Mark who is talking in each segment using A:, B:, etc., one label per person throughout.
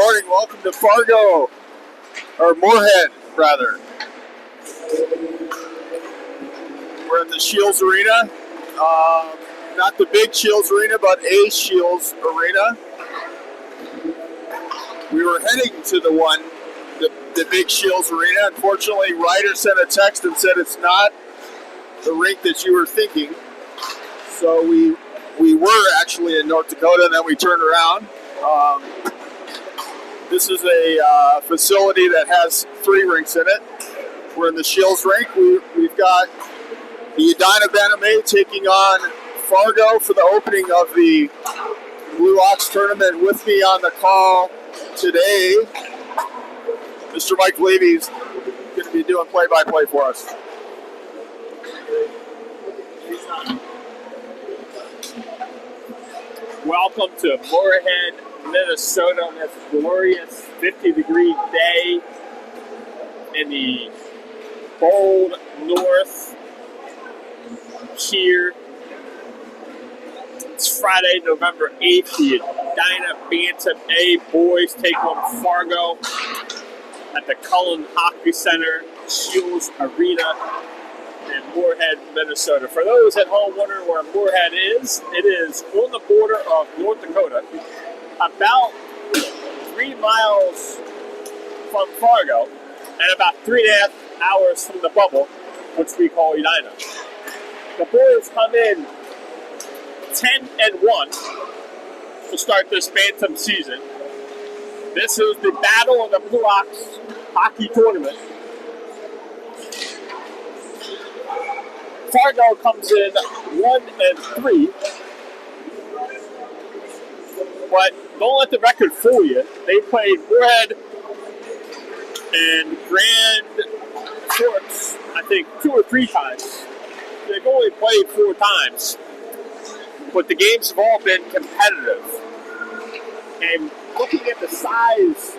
A: morning. Welcome to Fargo, or Moorhead, rather. We're at the Shields Arena. Not the big Shields Arena, but a Shields Arena. We were heading to the big Shields Arena. Unfortunately, Ryder sent a text and said it's not the rink that you were thinking. So we were actually in North Dakota, and then we turned around. This is a facility that has 3 rinks in it. We're in the Shields rink. We've got the Edina Bantam taking on Fargo for the opening of the Blue Ox tournament. With me on the call today, Mr. Mike Levy's going to be doing play-by-play for us.
B: Welcome to Moorhead, Minnesota on this glorious 50-degree day in the cold north here. It's Friday, November 8th. The Edina Bantam A boys take on Fargo at the Cullen Hockey Center, Shields Arena in Moorhead, Minnesota. For those at home wondering where Moorhead is, it is on the border of North Dakota, about 3 miles from Fargo, and about 3.5 hours from the bubble, which we call Edina. The boys come in 10-1 to start this Bantam season. This is the Battle of the Blue Ox hockey tournament. Fargo comes in 1-3, but don't let the record fool you. They played Moorhead and Grand Forks, I think, 2 or 3 times. They've only played 4 times, but the games have all been competitive. And looking at the size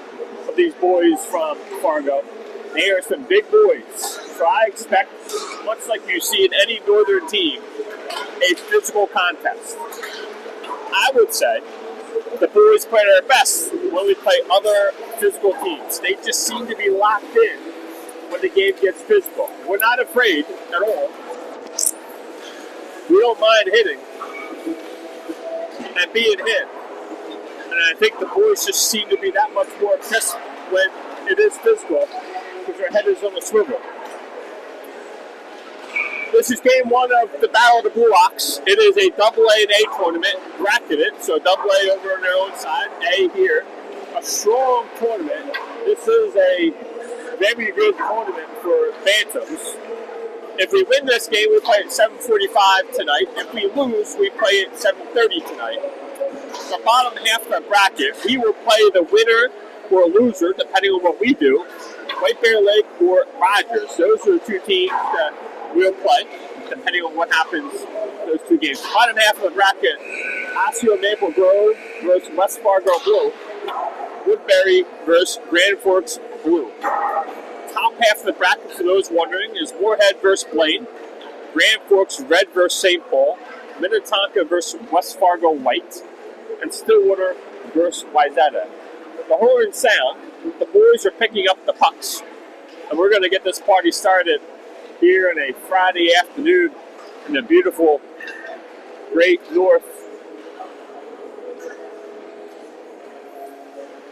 B: of these boys from Fargo, they are some big boys. So I expect, much like you see in any northern team, a physical contest. I would say the boys play their best when we play other physical teams. They just seem to be locked in when the game gets physical. We're not afraid at all. We don't mind hitting and being hit. And I think the boys just seem to be that much more crisp when it is physical, because their head is on the swivel. This is game 1 of the Battle of the Blue Ox. It is a AA and A tournament, bracketed, so AA over on their own side, A here. A strong tournament. This is a very good tournament for Bantams. If we win this game, we play at 7:45 tonight. If we lose, we play at 7:30 tonight. The bottom half of the bracket, we will play the winner or loser, depending on what we do, White Bear Lake or Rogers. Those are the 2 teams that we'll play, depending on what happens in those 2 games. The bottom half of the bracket, Osseo Maple Grove versus West Fargo Blue. Woodbury versus Grand Forks Blue. Top half of the bracket, for those wondering, is Moorhead versus Blaine, Grand Forks Red versus St. Paul, Minnetonka versus West Fargo White, and Stillwater versus Wayzata. The horn sound, the boys are picking up the pucks, and we're going to get this party started here on a Friday afternoon in the beautiful Great North.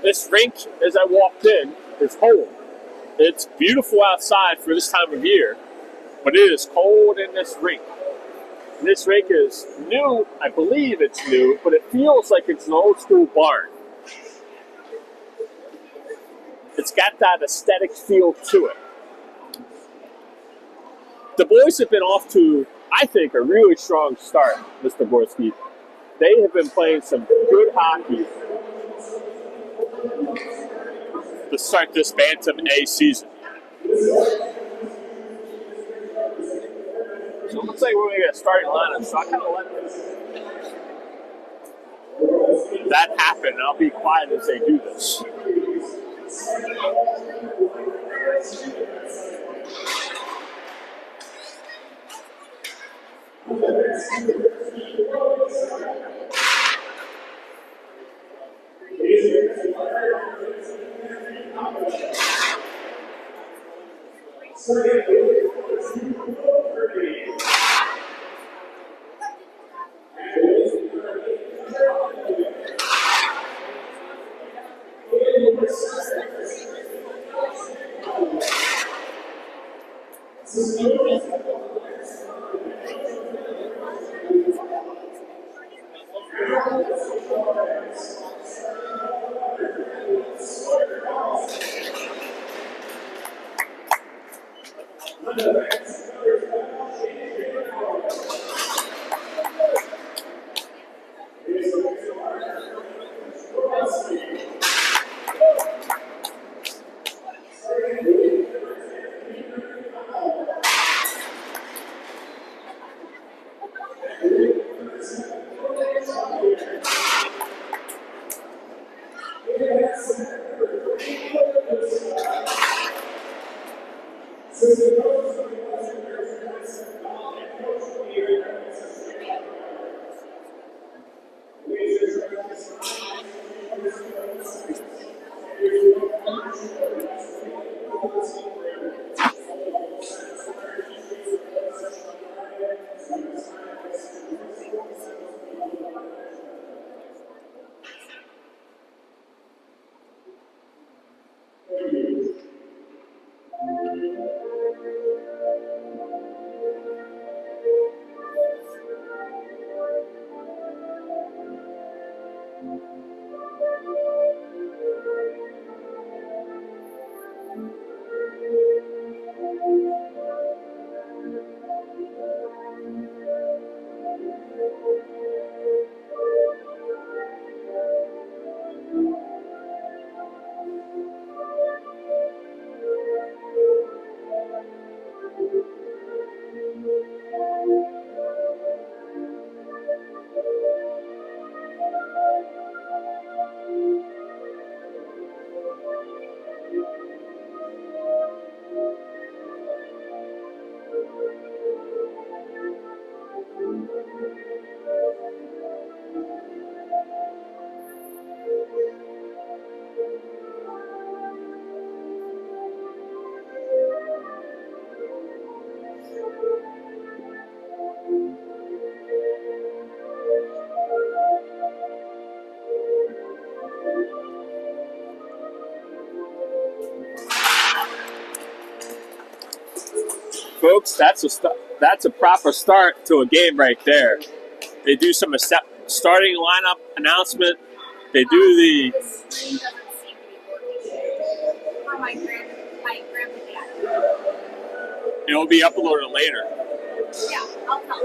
B: This rink, as I walked in, is cold. It's beautiful outside for this time of year, but it is cold in this rink. And this rink is new. I believe it's new, but it feels like it's an old school barn. It's got that aesthetic feel to it. The boys have been off to, I think, a really strong start, Mr. Borski. They have been playing some good hockey to start this Bantam A season. So it looks like we're going to get a starting lineup, so I kind of let that happen, and I'll be quiet as they do this. Folks, that's a proper start to a game right there. They do some starting lineup announcement. They do the.
C: The screen doesn't seem to be working for my grandpa dad.
B: It'll be uploaded later.
C: Yeah, I'll tell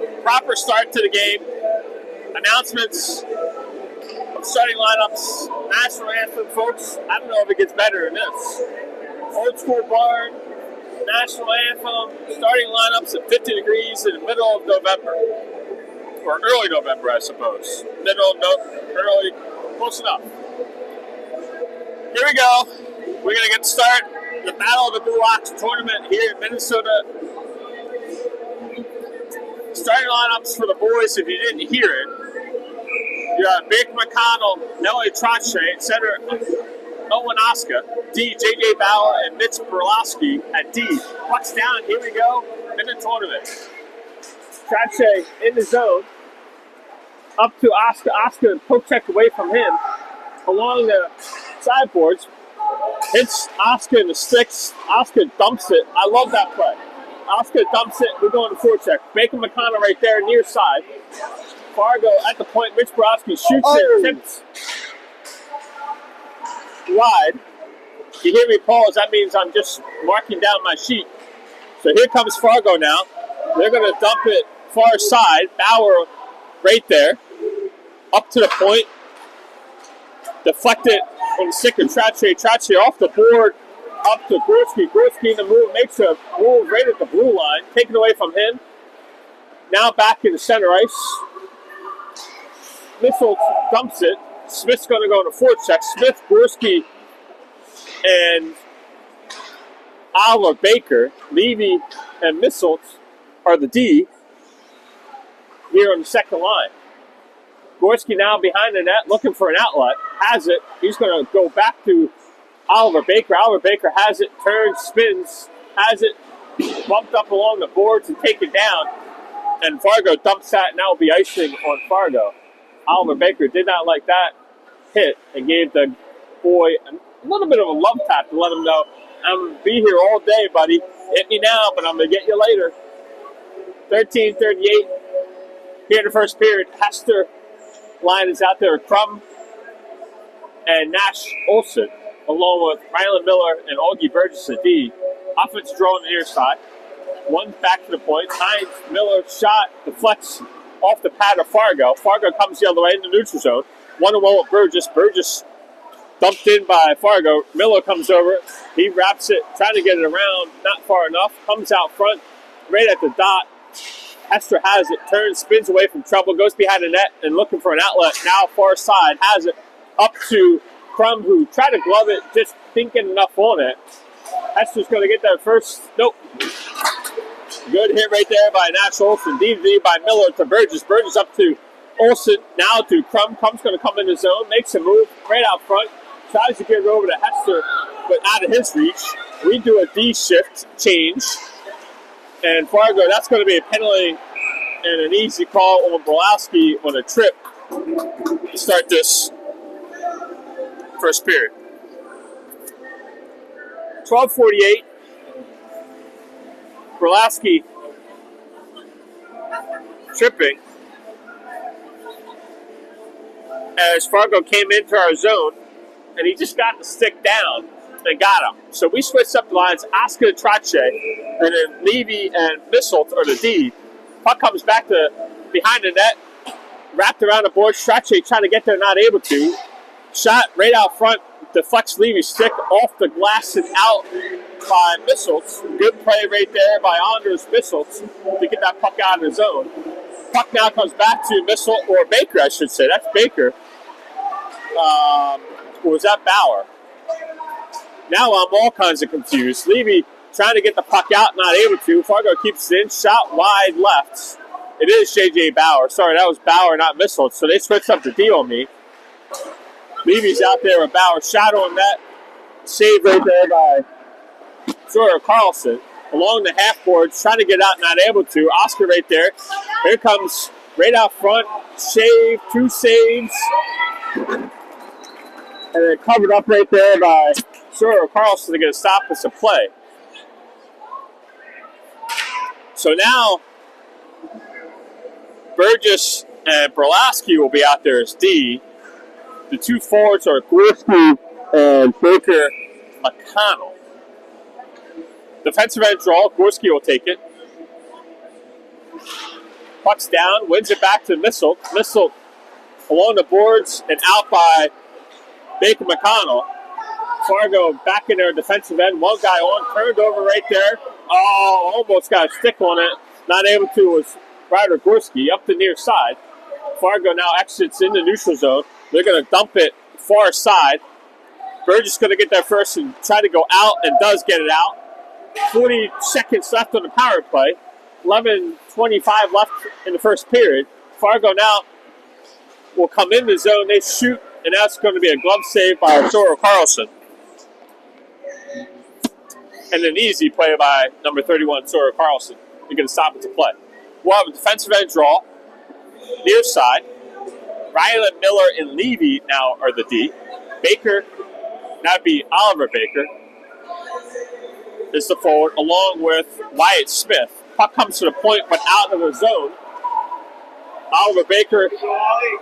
C: him.
B: Proper start to the game. Announcements. Starting lineups. National anthem, folks. I don't know if it gets better than this. Old school barn. National anthem. Starting lineups at 50 degrees in the middle of November. Or early November, I suppose. Early, close enough. Here we go. We're going to get started. The Battle of the Blue Ox tournament here in Minnesota. Starting lineups for the boys, if you didn't hear it. You have Baker McConnell, Nelly Trache, center Owen Oscar, D, J.J. Bauer, and Mitch Berlowski at D. Pucks down, here we go, in the tournament. Trache in the zone, up to Oscar. Oscar poke check away from him, along the sideboards. Hits Oscar in the sticks. Oscar dumps it. I love that play. Oscar dumps it. We're going to forecheck. Baker McConnell right there, near side. Fargo at the point. Mitch Borowski shoots it. Tips wide. You hear me pause. That means I'm just marking down my sheet. So here comes Fargo now. They're going to dump it far side. Bauer right there. Up to the point. Deflected on the stick of Trache. Trache off the board. Up to Gorski. Gorski in the move. Makes a move right at the blue line. Taken away from him. Now back in the center ice. Missile dumps it. Smith's going to go on a forecheck. Smith, Gorski, and Oliver Baker, Levy, and Missile are the D here on the second line. Gorski now behind the net looking for an outlet. has it. He's going to go back to Oliver Baker. Oliver Baker has it, turns, spins, has it bumped up along the boards and taken down. And Fargo dumps that, and that will be icing on Fargo. Oliver Baker did not like that hit and gave the boy a little bit of a love tap to let him know, I'm going to be here all day, buddy. Hit me now, but I'm going to get you later. 13-38 here in the first period. Hester line is out there. Crum and Nash Olson, along with Rylan Miller and Augie Burgess at D. Offense draw on the near side. One back to the point. Hines Miller shot deflects off the pad of Fargo. Fargo comes the other way in the neutral zone. 1-1 with Burgess. Burgess dumped in by Fargo. Miller comes over. He wraps it, trying to get it around. Not far enough. Comes out front, right at the dot. Hester has it. Turns, spins away from trouble. Goes behind the net and looking for an outlet. Now far side. Has it up to Crum, who tried to glove it, just thinking enough on it. Hester's going to get that first. Nope. Good hit right there by Nash Olson. D by Miller to Burgess. Burgess up to Olson. Now to Crum. Crum's going to come in the zone. Makes a move right out front. Tries to get it over to Hester, but out of his reach. We do a D shift change. And Fargo, that's going to be a penalty and an easy call on Brolowski on a trip to start this first period. 12:48. Brolowski tripping as Fargo came into our zone, and he just got the stick down and got him. So we switched up the lines. Oscar Trache, and then Levy and Misselt are the D. Puck comes back to behind the net, wrapped around the board. Trache trying to get there, not able to. Shot right out front, deflects Levy's stick off the glass and out by Misselt. Good play right there by Anders Misselt to get that puck out of the zone. Puck now comes back to Misselt, or Baker, I should say. That's Baker. Or was that Bauer? Now I'm all kinds of confused. Levy trying to get the puck out, not able to. Fargo keeps it in. Shot wide left. It is J.J. Bauer. Sorry, that was Bauer, not Misselt. So they switched up the deal on me. Levy's out there with Bauer. Shot on net. Save right there by Sawyer Carlson. Along the half boards, trying to get out, not able to. Oscar right there. Here comes right out front. Save, 2 saves. And then covered up right there by Sawyer Carlson to get a stop us a play. So now Burgess and Brolowski will be out there as D. The 2 forwards are Gorski and Baker McConnell. Defensive end draw. Gorski will take it. Puck's down. Wins it back to Misselt. Misselt along the boards and out by Baker McConnell. Fargo back in their defensive end. One guy on. Turned over right there. Oh, almost got a stick on it. Not able to was Ryder Gorski up the near side. Fargo now exits in the neutral zone. They're going to dump it far side. Burgess going to get there first and try to go out, and does get it out. 40 seconds left on the power play. 11:25 left in the first period. Fargo now will come in the zone. They shoot, and that's going to be a glove save by Sawyer Carlson. And an easy play by number 31, Sawyer Carlson. You're going to stop it to play. We'll have a defensive end draw. Near side. Rylan Miller and Levy now are the D. Baker, that'd be Oliver Baker, is the forward, along with Wyatt Smith. Puck comes to the point, but out of the zone. Oliver Baker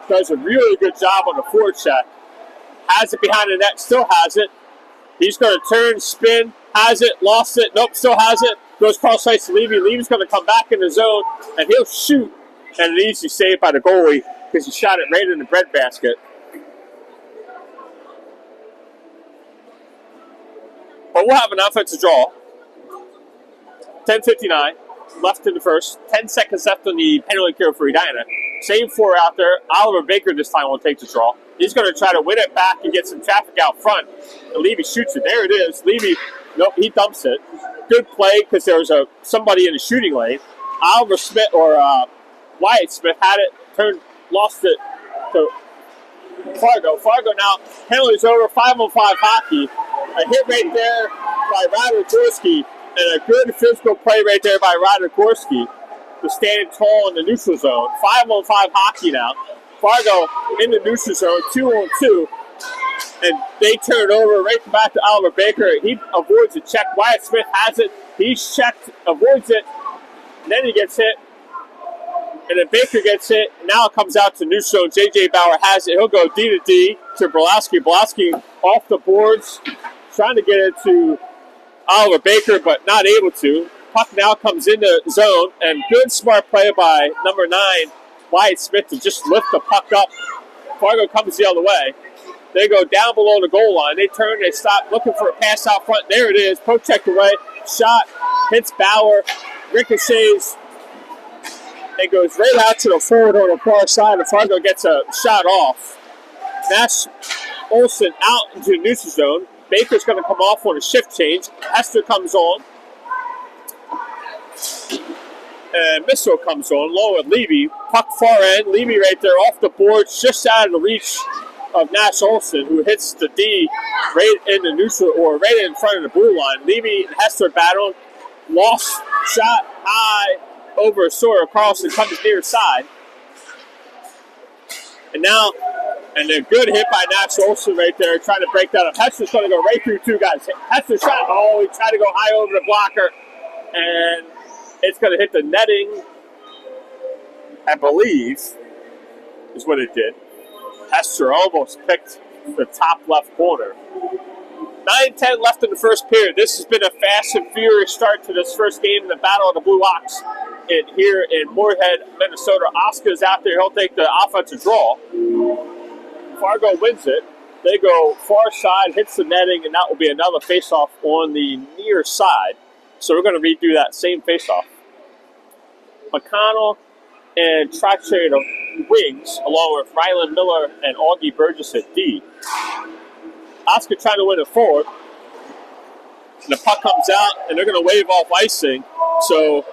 B: does a really good job on the forward check. Has it behind the net, still has it. He's going to turn, spin, has it, lost it, nope, still has it. Goes cross ice to Levy. Levy's going to come back in the zone, and he'll shoot. And an easy save by the goalie because he shot it right in the breadbasket. But we'll have an offensive draw. 10:59 left in the first. 10 seconds left on the penalty kill for Edina. Same 4 out there. Oliver Baker this time will take the draw. He's going to try to win it back and get some traffic out front. And Levy shoots it. There it is. Levy, nope, he dumps it. Good play because there was somebody in the shooting lane. Oliver Smith or Wyatt Smith had it, lost it to Fargo. Fargo now penalties over, 5-on-5 hockey. A hit right there by Ryder Gorski, and a good physical play right there by Ryder Gorski to stand tall in the neutral zone. 5-on-5 hockey now. Fargo in the neutral zone, 2-on-2, and they turn it over right back to Oliver Baker. He avoids a check. Wyatt Smith has it. He's checked, avoids it, and then he gets hit. And then Baker gets hit. Now it comes out to neutral zone. J.J. Bauer has it. He'll go D to D to Brolowski. Brolowski off the boards, trying to get it to Oliver Baker, but not able to. Puck now comes into zone, and good smart play by number 9, Wyatt Smith, to just lift the puck up. Fargo comes the other way. They go down below the goal line. They turn, they stop, looking for a pass out front. There it is. Poke checked away. Shot, hits Bauer, ricochets, and goes right out to the forward on the far side. And Fargo gets a shot off. Nash Olsen out into the neutral zone. Baker's going to come off on a shift change. Hester comes on. And Missile comes on, low with Levy. Puck far end. Levy right there off the boards, just out of the reach of Nash Olsen, who hits the D right in the neutral, or right in front of the blue line. Levy and Hester battled. Lost shot high over Sawyer Carlson, comes near side. And now, and a good hit by Nash Olsen right there, trying to break that up. Hester's going to go right through 2 guys. Hester shot. Oh, he tried to go high over the blocker. And it's going to hit the netting, I believe, is what it did. Hester almost picked the top left corner. 9-10 left in the first period. This has been a fast and furious start to this first game in the Battle of the Blue Ox here in Moorhead, Minnesota. Oscar's out there. He'll take the offensive draw. Fargo wins it. They go far side, hits the netting, and that will be another faceoff on the near side. So we're going to redo that same faceoff. McConnell and Trache at wings, along with Ryland Miller and Augie Burgess at D. Oscar trying to win it forward. And the puck comes out, and they're going to wave off icing. So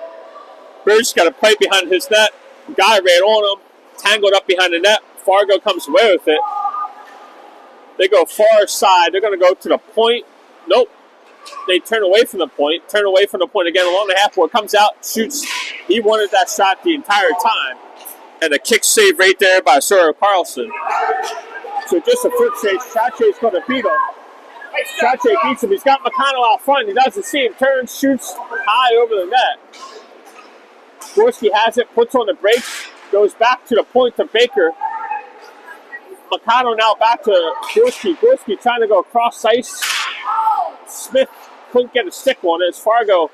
B: Burgess got a play behind his net. Guy ran on him, tangled up behind the net. Fargo comes away with it. They go far side. They're going to go to the point. Nope. They turn away from the point again along the half board. Comes out, shoots. He wanted that shot the entire time. And a kick save right there by Sawyer Carlson. So just a foot chase. Trache's going to beat him. Trache beats him. He's got McConnell out front. He doesn't see him. Turns, shoots high over the net. Gorski has it, puts on the brakes, goes back to the point to Baker. McConnell now back to Gorski. Gorski trying to go across ice. Smith couldn't get a stick on it as Fargo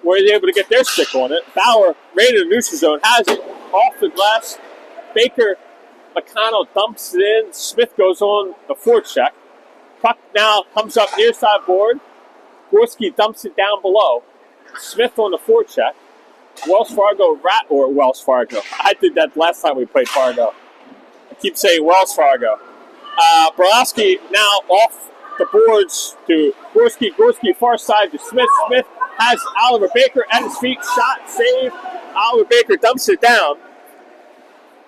B: were able to get their stick on it. Bauer, right in the neutral zone, has it off the glass. Baker, McConnell dumps it in. Smith goes on the forecheck. Puck now comes up near side board. Gorski dumps it down below. Smith on the forecheck. Wells Fargo. I did that last time we played Fargo. I keep saying Wells Fargo. Brolowski now off the boards to Gorski. Gorski far side to Smith. Smith has Oliver Baker at his feet. Shot, save. Oliver Baker dumps it down.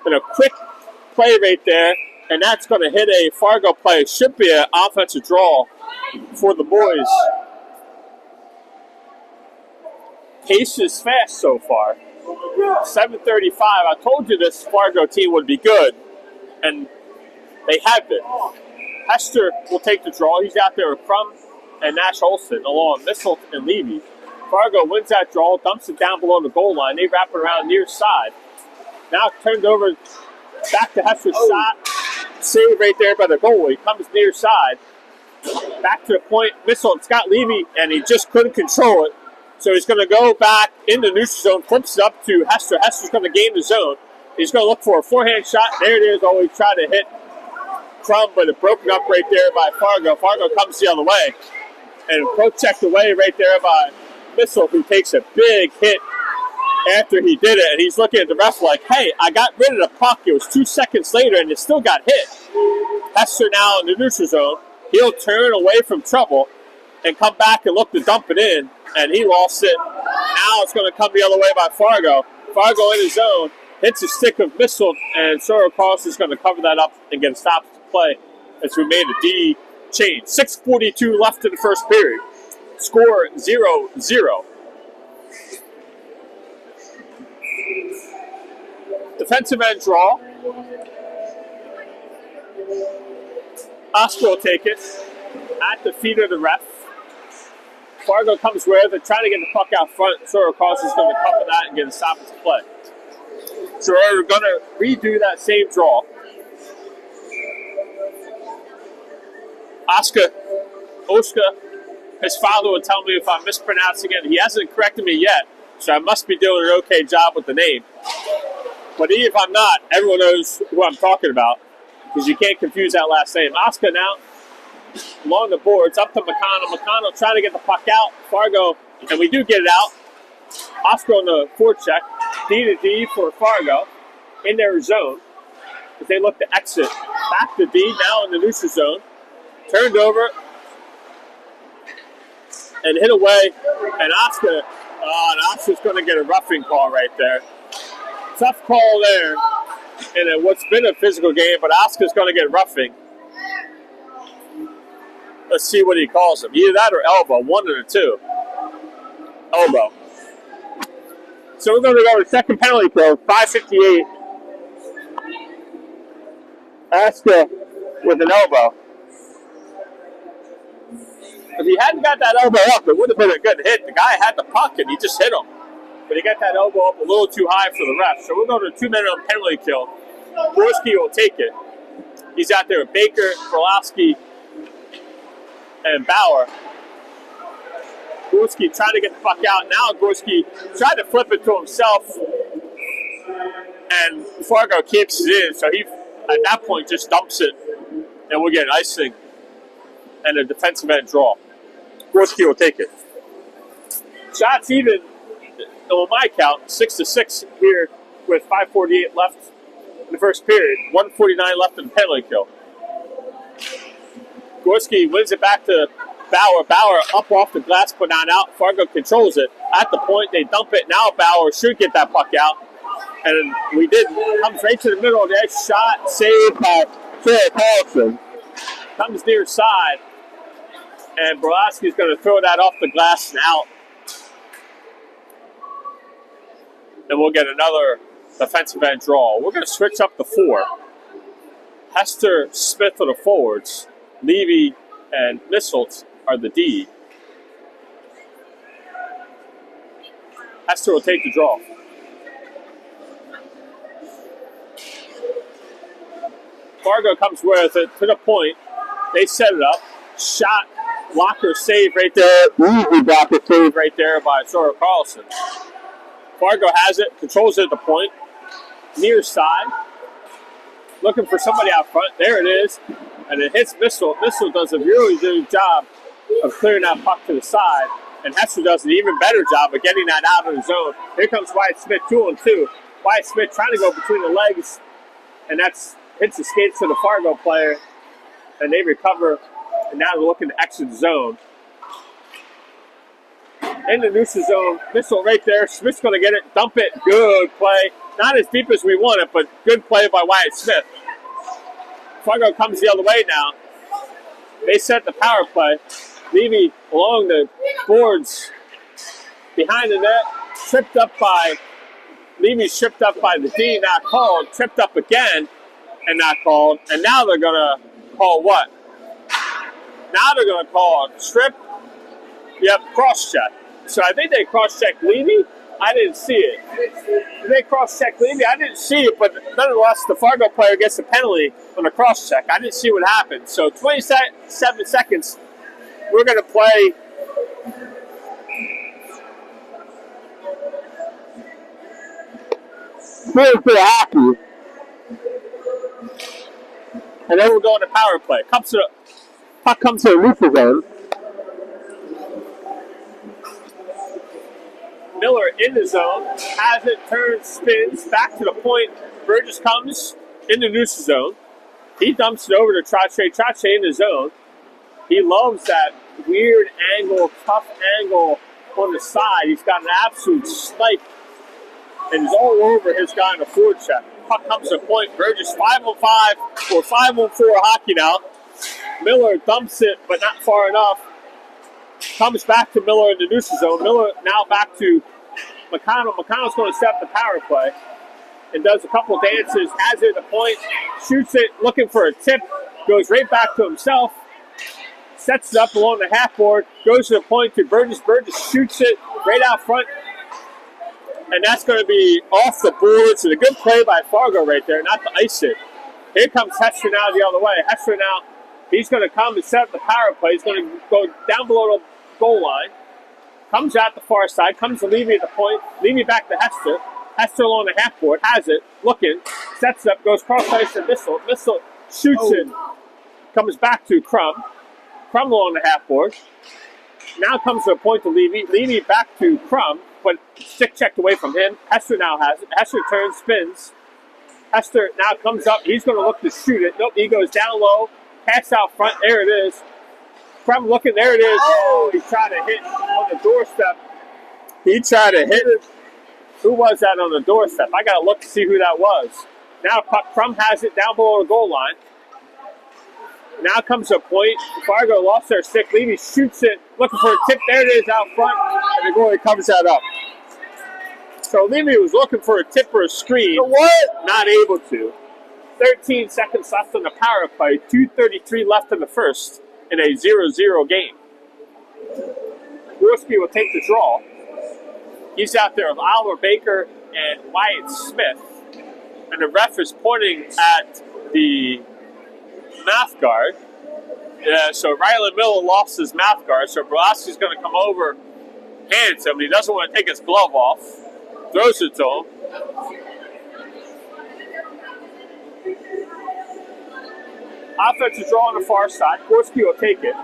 B: And a quick play right there. And that's going to hit a Fargo play. Should be an offensive draw for the boys. Pace is fast so far. 7:35. I told you this Fargo team would be good. And they have been. Hester will take the draw. He's out there with Crum and Nash Olsen along Missile and Levy. Fargo wins that draw, dumps it down below the goal line. They wrap it around near side. Now turned over back to Hester's shot. Save right there by the goalie. Comes near side. Back to the point. Missile and Scott Levy, and he just couldn't control it. So he's going to go back in the neutral zone, flips it up to Hester. Hester's going to gain the zone. He's going to look for a forehand shot. There it is. Always try to hit Crum, but it broken up right there by Fargo. Fargo comes the other way. And protected away right there by Missile, who takes a big hit after he did it. And he's looking at the ref like, hey, I got rid of the puck. It was 2 seconds later, and it still got hit. Hester now in the neutral zone. He'll turn away from trouble and come back and look to dump it in. And he lost it. Now it's going to come the other way by Fargo. Fargo in his zone. Hits a stick of Missile, and Sawyer Carlson is going to cover that up and get a stop play as we made a D change. 6:42 left in the first period. Score 0-0. Defensive end draw. Oscar will take it at the feet of the ref. Fargo comes with it, trying to get the puck out front. Soro Cross is going to cover that and get a stoppage play. So we're going to redo that same draw. Oscar, his father will tell me if I'm mispronouncing it. He hasn't corrected me yet, so I must be doing an okay job with the name. But even if I'm not, everyone knows who I'm talking about because you can't confuse that last name. Oscar now along the boards, up to McConnell. McConnell trying to get the puck out. Fargo, and we do get it out. Oscar on the forecheck. D to D for Fargo in their zone as they look to exit. Back to D, now in the neutral zone. Turned over and hit away. And Oscar's going to get a roughing call right there. Tough call there in what's been a physical game, but Oscar's going to get roughing. Let's see what he calls him. Either that or elbow, one of the two. Elbow. So we're going to go to second penalty kill, 5:58. Oscar with an elbow. If he hadn't got that elbow up, it would have been a good hit. The guy had the puck and he just hit him. But he got that elbow up a little too high for the ref. So we're going to a 2-minute penalty kill. Gorski will take it. He's out there with Baker, Brolowski, and Bauer. Gorski trying to get the puck out. Now Gorski tried to flip it to himself. And Fargo keeps it in. So he, at that point, just dumps it. And we'll get an icing and a defensive end draw. Gorski will take it. Shots even, on my count, 6-6 here with 5:48 left in the first period. 1:49 left in the penalty kill. Gorski wins it back to Bauer. Bauer up off the glass, put on out. Fargo controls it. At the point, they dump it. Now Bauer should get that puck out. And we did. Comes right to the middle of the edge. Shot, saved by Phil Carlson. Comes near side. And Brolowski's going to throw that off the glass and out. And we'll get another defensive end draw. We're going to switch up the four. Hester, Smith are the forwards. Levy and Misselt are the D. Hester will take the draw. Fargo comes with it to the point. They set it up. Shot, blocker save right there. Easy blocker save right there by Soro Carlson. Fargo has it, controls it at the point. Near side. Looking for somebody out front. There it is. And it hits Misselt. Misselt does a really good job of clearing that puck to the side. And Hester does an even better job of getting that out of the zone. Here comes Wyatt Smith 2-on-2. Wyatt Smith trying to go between the legs. And that's hits the skates to the Fargo player. And they recover. And now they're looking to exit the zone. In the neutral zone, Misselt right there. Smith's going to get it, dump it. Good play. Not as deep as we want it, but good play by Wyatt Smith. Fargo comes the other way now. They set the power play. Levy along the boards behind the net. Tripped up by Levy's tripped up by the D, not called. Tripped up again and not called. And now they're going to call what? Now they're going to call a trip. Yep, cross-check. So I think they cross-checked Levy. I didn't see it. Did they cross-check Levy? I didn't see it, but nonetheless, the Fargo player gets a penalty on a cross-check. I didn't see what happened. So 27 seconds, we're going to play. Here's for the hockey. And then we're going to power play. Puck comes to the neutral zone. Miller in the zone, has it, turns, spins, back to the point. Burgess comes in the neutral zone. He dumps it over to Trache. Trache in the zone. He loves that weird angle, tough angle on the side. He's got an absolute snipe. And he's all over his guy in the forward check. puck comes to point. Burgess 5-on-5 or 5-on-4 hockey now. Miller dumps it, but not far enough. Comes back to Miller in the neutral zone. Miller now back to McConnell. McConnell's going to set up the power play and does a couple of dances. Has it at the point, shoots it, looking for a tip, goes right back to himself. Sets it up along the half board, goes to the point to Burgess. Burgess shoots it right out front. And that's going to be off the boards. And a good play by Fargo right there, not to ice it. Here comes Hester now the other way. Hester now, he's going to come and set up the power play. He's going to go down below the goal line. Comes out the far side, comes to Levy at the point. Levy back to Hester. Hester along the half board, has it, looking, sets it up, goes cross ice to Missile. Missile shoots it, comes back to Crum. Crum along the half board. Now comes to a point to Levy. Levy back to Crum, but stick checked away from him. Hester now has it. Hester turns, spins. Hester now comes up. He's going to look to shoot it. Nope, he goes down low. Pass out front. There it is. Crum looking. There it is. Oh, he tried to hit on the doorstep. He tried to hit it. Who was that on the doorstep? I got to look to see who that was. Now Crum has it down below the goal line. Now comes a point. Fargo lost their stick. Levy shoots it, looking for a tip. There it is out front, and the goalie comes that up. So Levy was looking for a tip or a screen.
A: What?
B: Not able to. 13 seconds left on the power play. 2:33 left in the first in a 0-0 game. Gorski will take the draw. He's out there with Oliver Baker and Wyatt Smith. And the ref is pointing at the mouth guard. So Rylan Miller lost his mouth guard, so Brolaski's going to come over, hands him. He doesn't want to take his glove off. Throws it to him. Offensive draw on the far side. Gorski will take it.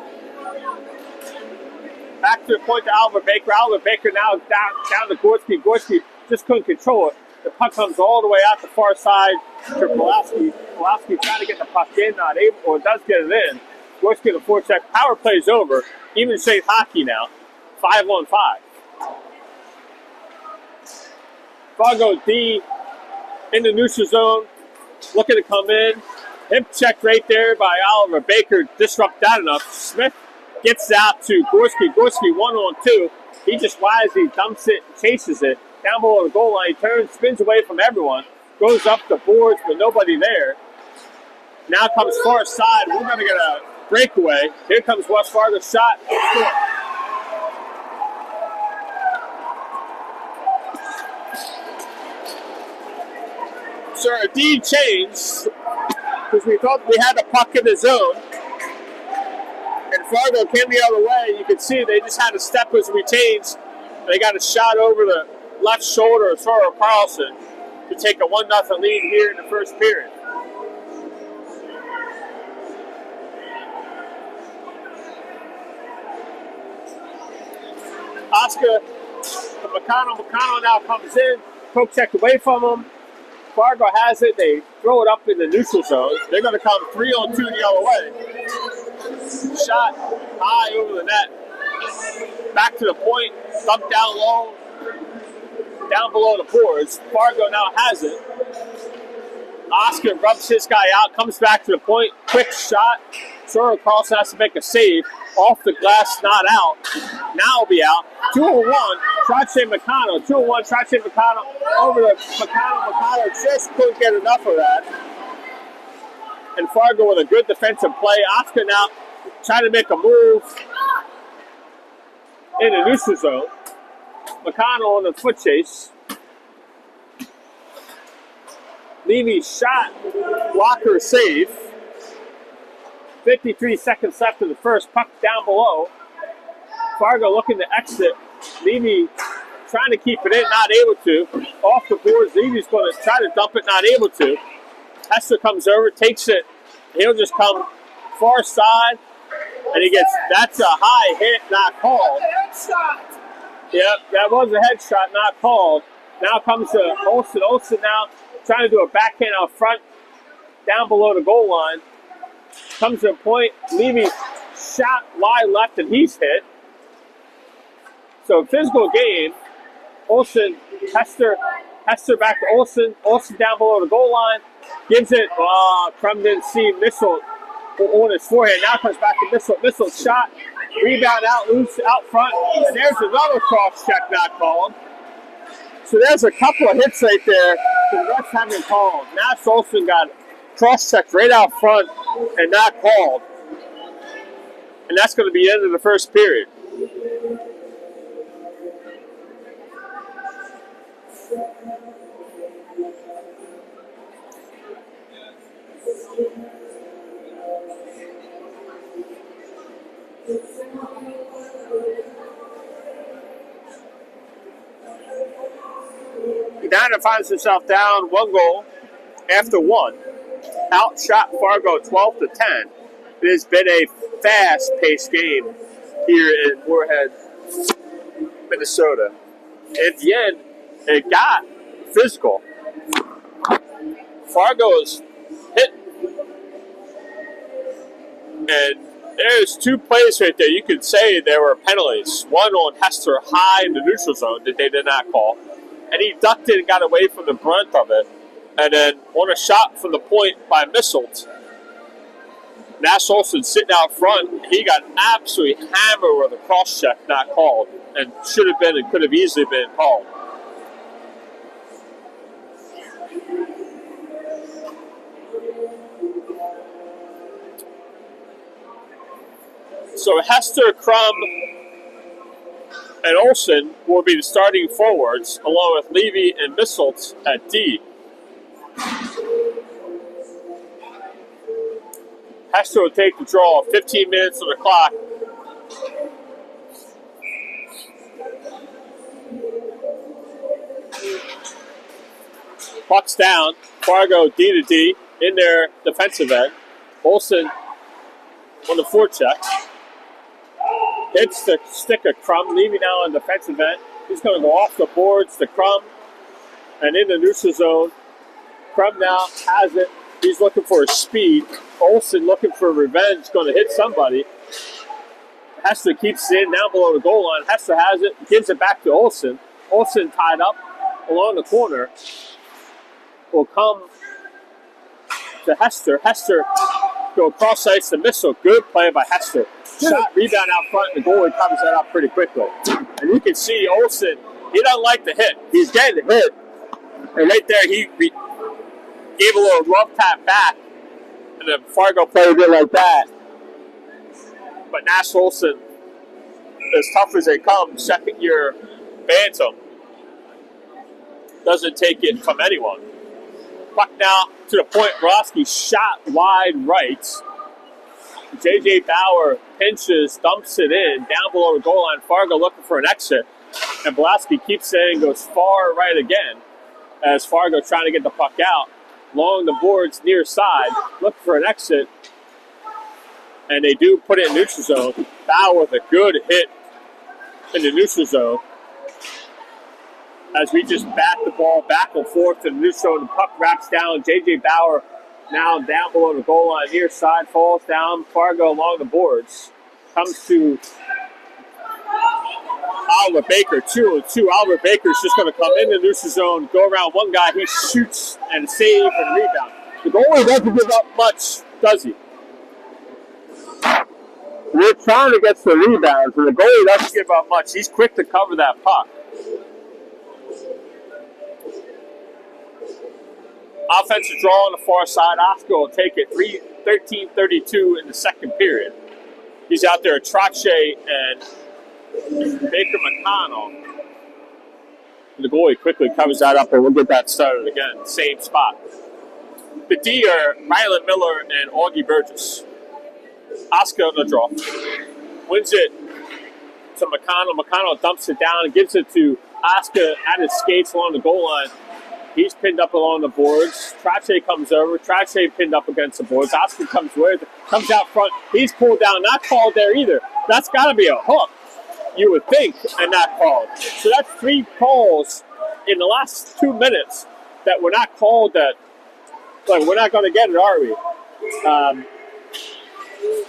B: Back to the point to Albert Baker. Albert Baker now down to Gorski. Gorski just couldn't control it. The puck comes all the way out the far side to Brolaski. Brolaski trying to get the puck in, not able, or does get it in. Gorski the forecheck. Power play's over. Even straight hockey now. 5-on-5. Fargo D in the neutral zone. Looking to come in. Hip check right there by Oliver Baker. Disrupt that enough. Smith gets out to Gorski. Gorski 1-on-2. He just wisely dumps it, chases it. Down below the goal line, he turns, spins away from everyone, goes up the boards with nobody there. Now comes far side. We're going to get a breakaway. Here comes West Fargo's shot. So our deed changed because we thought we had the puck in the zone. And Fargo came the other way. You can see they just had to step as we changed. They got a shot over the left shoulder of Sawyer Carlson to take a 1-0 lead here in the first period. Oscar to McConnell. McConnell now comes in. Poke check away from him. Fargo has it. They throw it up in the neutral zone. They're going to come 3-on-2 the other way. Shot high over the net. Back to the point. Dumped down low. Down below the boards. Fargo now has it. Oscar rubs his guy out, comes back to the point. Quick shot. Sawyer Carlson has to make a save. Off the glass, not out. Now will be out. 2-on-1. Trache McConnell. 2-on-1. Trache McConnell over to McConnell. McConnell just couldn't get enough of that. And Fargo with a good defensive play. Oscar now trying to make a move in the neutral zone. McConnell on the foot chase. Levy shot. Blocker save. 53 seconds left in the first. Puck down below. Fargo looking to exit. Levy trying to keep it in, not able to. Off the boards. Levy's going to try to dump it, not able to. Hester comes over, takes it. He'll just come far side. And he gets, that's a high hit, not called. Yep, that was a headshot, not called. Now comes to Olsen. Olsen now trying to do a backhand out front, down below the goal line. Comes to a point. Levy shot wide left, and he's hit. So physical game. Olsen, Hester, Hester back to Olsen. Olsen down below the goal line. Gives it. Crum didn't see Missile on his forehead. Now comes back to Missile. Missile shot. Rebound out loose out front. And there's another cross check not called. So there's a couple of hits right there. The refs haven't called. Nash Olsen got cross checked right out front and not called. And that's going to be the end of the first period. Edina finds himself down 1 goal after 1. Outshot Fargo 12-10. It has been a fast-paced game here in Moorhead, Minnesota. At the end, it got physical. Fargo's hit. And there's 2 plays right there. You could say there were penalties. One on Hester high in the neutral zone that they did not call. And he ducked it and got away from the brunt of it. And then on a shot from the point by Misselt, Nash Olsen sitting out front, he got absolutely hammered with a cross check not called. And should have been and could have easily been called. So Hester, Crum, and Olsen will be the starting forwards, along with Levy and Misselt at D. Hester will take the draw. 15 minutes on the clock. Puck's down. Fargo D to D in their defensive end. Olsen on the forecheck. Hits the stick of Crum, leaving now on defensive end. He's going to go off the boards to Crum and in the neutral zone. Crum now has it. He's looking for his speed. Olsen looking for revenge, going to hit somebody. Hester keeps it in down below the goal line. Hester has it, gives it back to Olsen. Olsen tied up along the corner. Will come to Hester. Hester go cross ice to Missile. Good play by Hester. Shot, rebound out front, and the goalie covers that up pretty quickly. And you can see Olsen, he doesn't like the hit. He's getting hit. And right there, he gave a little love tap back. And the Fargo player did like that. But Nash Olsen, as tough as they come, second-year Bantam, doesn't take it from anyone. Puck now to the point. Brodsky shot wide right. J.J. Bauer pinches, dumps it in, down below the goal line. Fargo looking for an exit. And Blasky keeps saying goes far right again as Fargo trying to get the puck out. Along the boards near side, looking for an exit. And they do put it in neutral zone. Bauer with a good hit in the neutral zone. As we just bat the ball back and forth to the neutral zone, the puck wraps down. J.J. Bauer now down below the goal line near side, falls down. Fargo along the boards. Comes to Albert Baker, 2-on-2. Albert Baker's just going to come in the neutral zone, go around one guy. He shoots and saves and rebound. The goalie doesn't give up much, does he? We're trying to get some rebounds, and the goalie doesn't give up much. He's quick to cover that puck. Offensive draw on the far side. Oscar will take it 13-32 in the second period. He's out there, Trache and Baker McConnell. And the goalie quickly covers that up, and we'll get that started again. Same spot. The D are Rylan Miller and Augie Burgess. Oscar on the draw. Wins it to McConnell. McConnell dumps it down and gives it to Oscar at his skates along the goal line. He's pinned up along the boards. Trache comes over. Trache pinned up against the boards. Oscar comes out front. He's pulled down. Not called there either. That's got to be a hook, you would think, and not called. So that's 3 calls in the last 2 minutes that were not called. That, like, we're not going to get it, are we?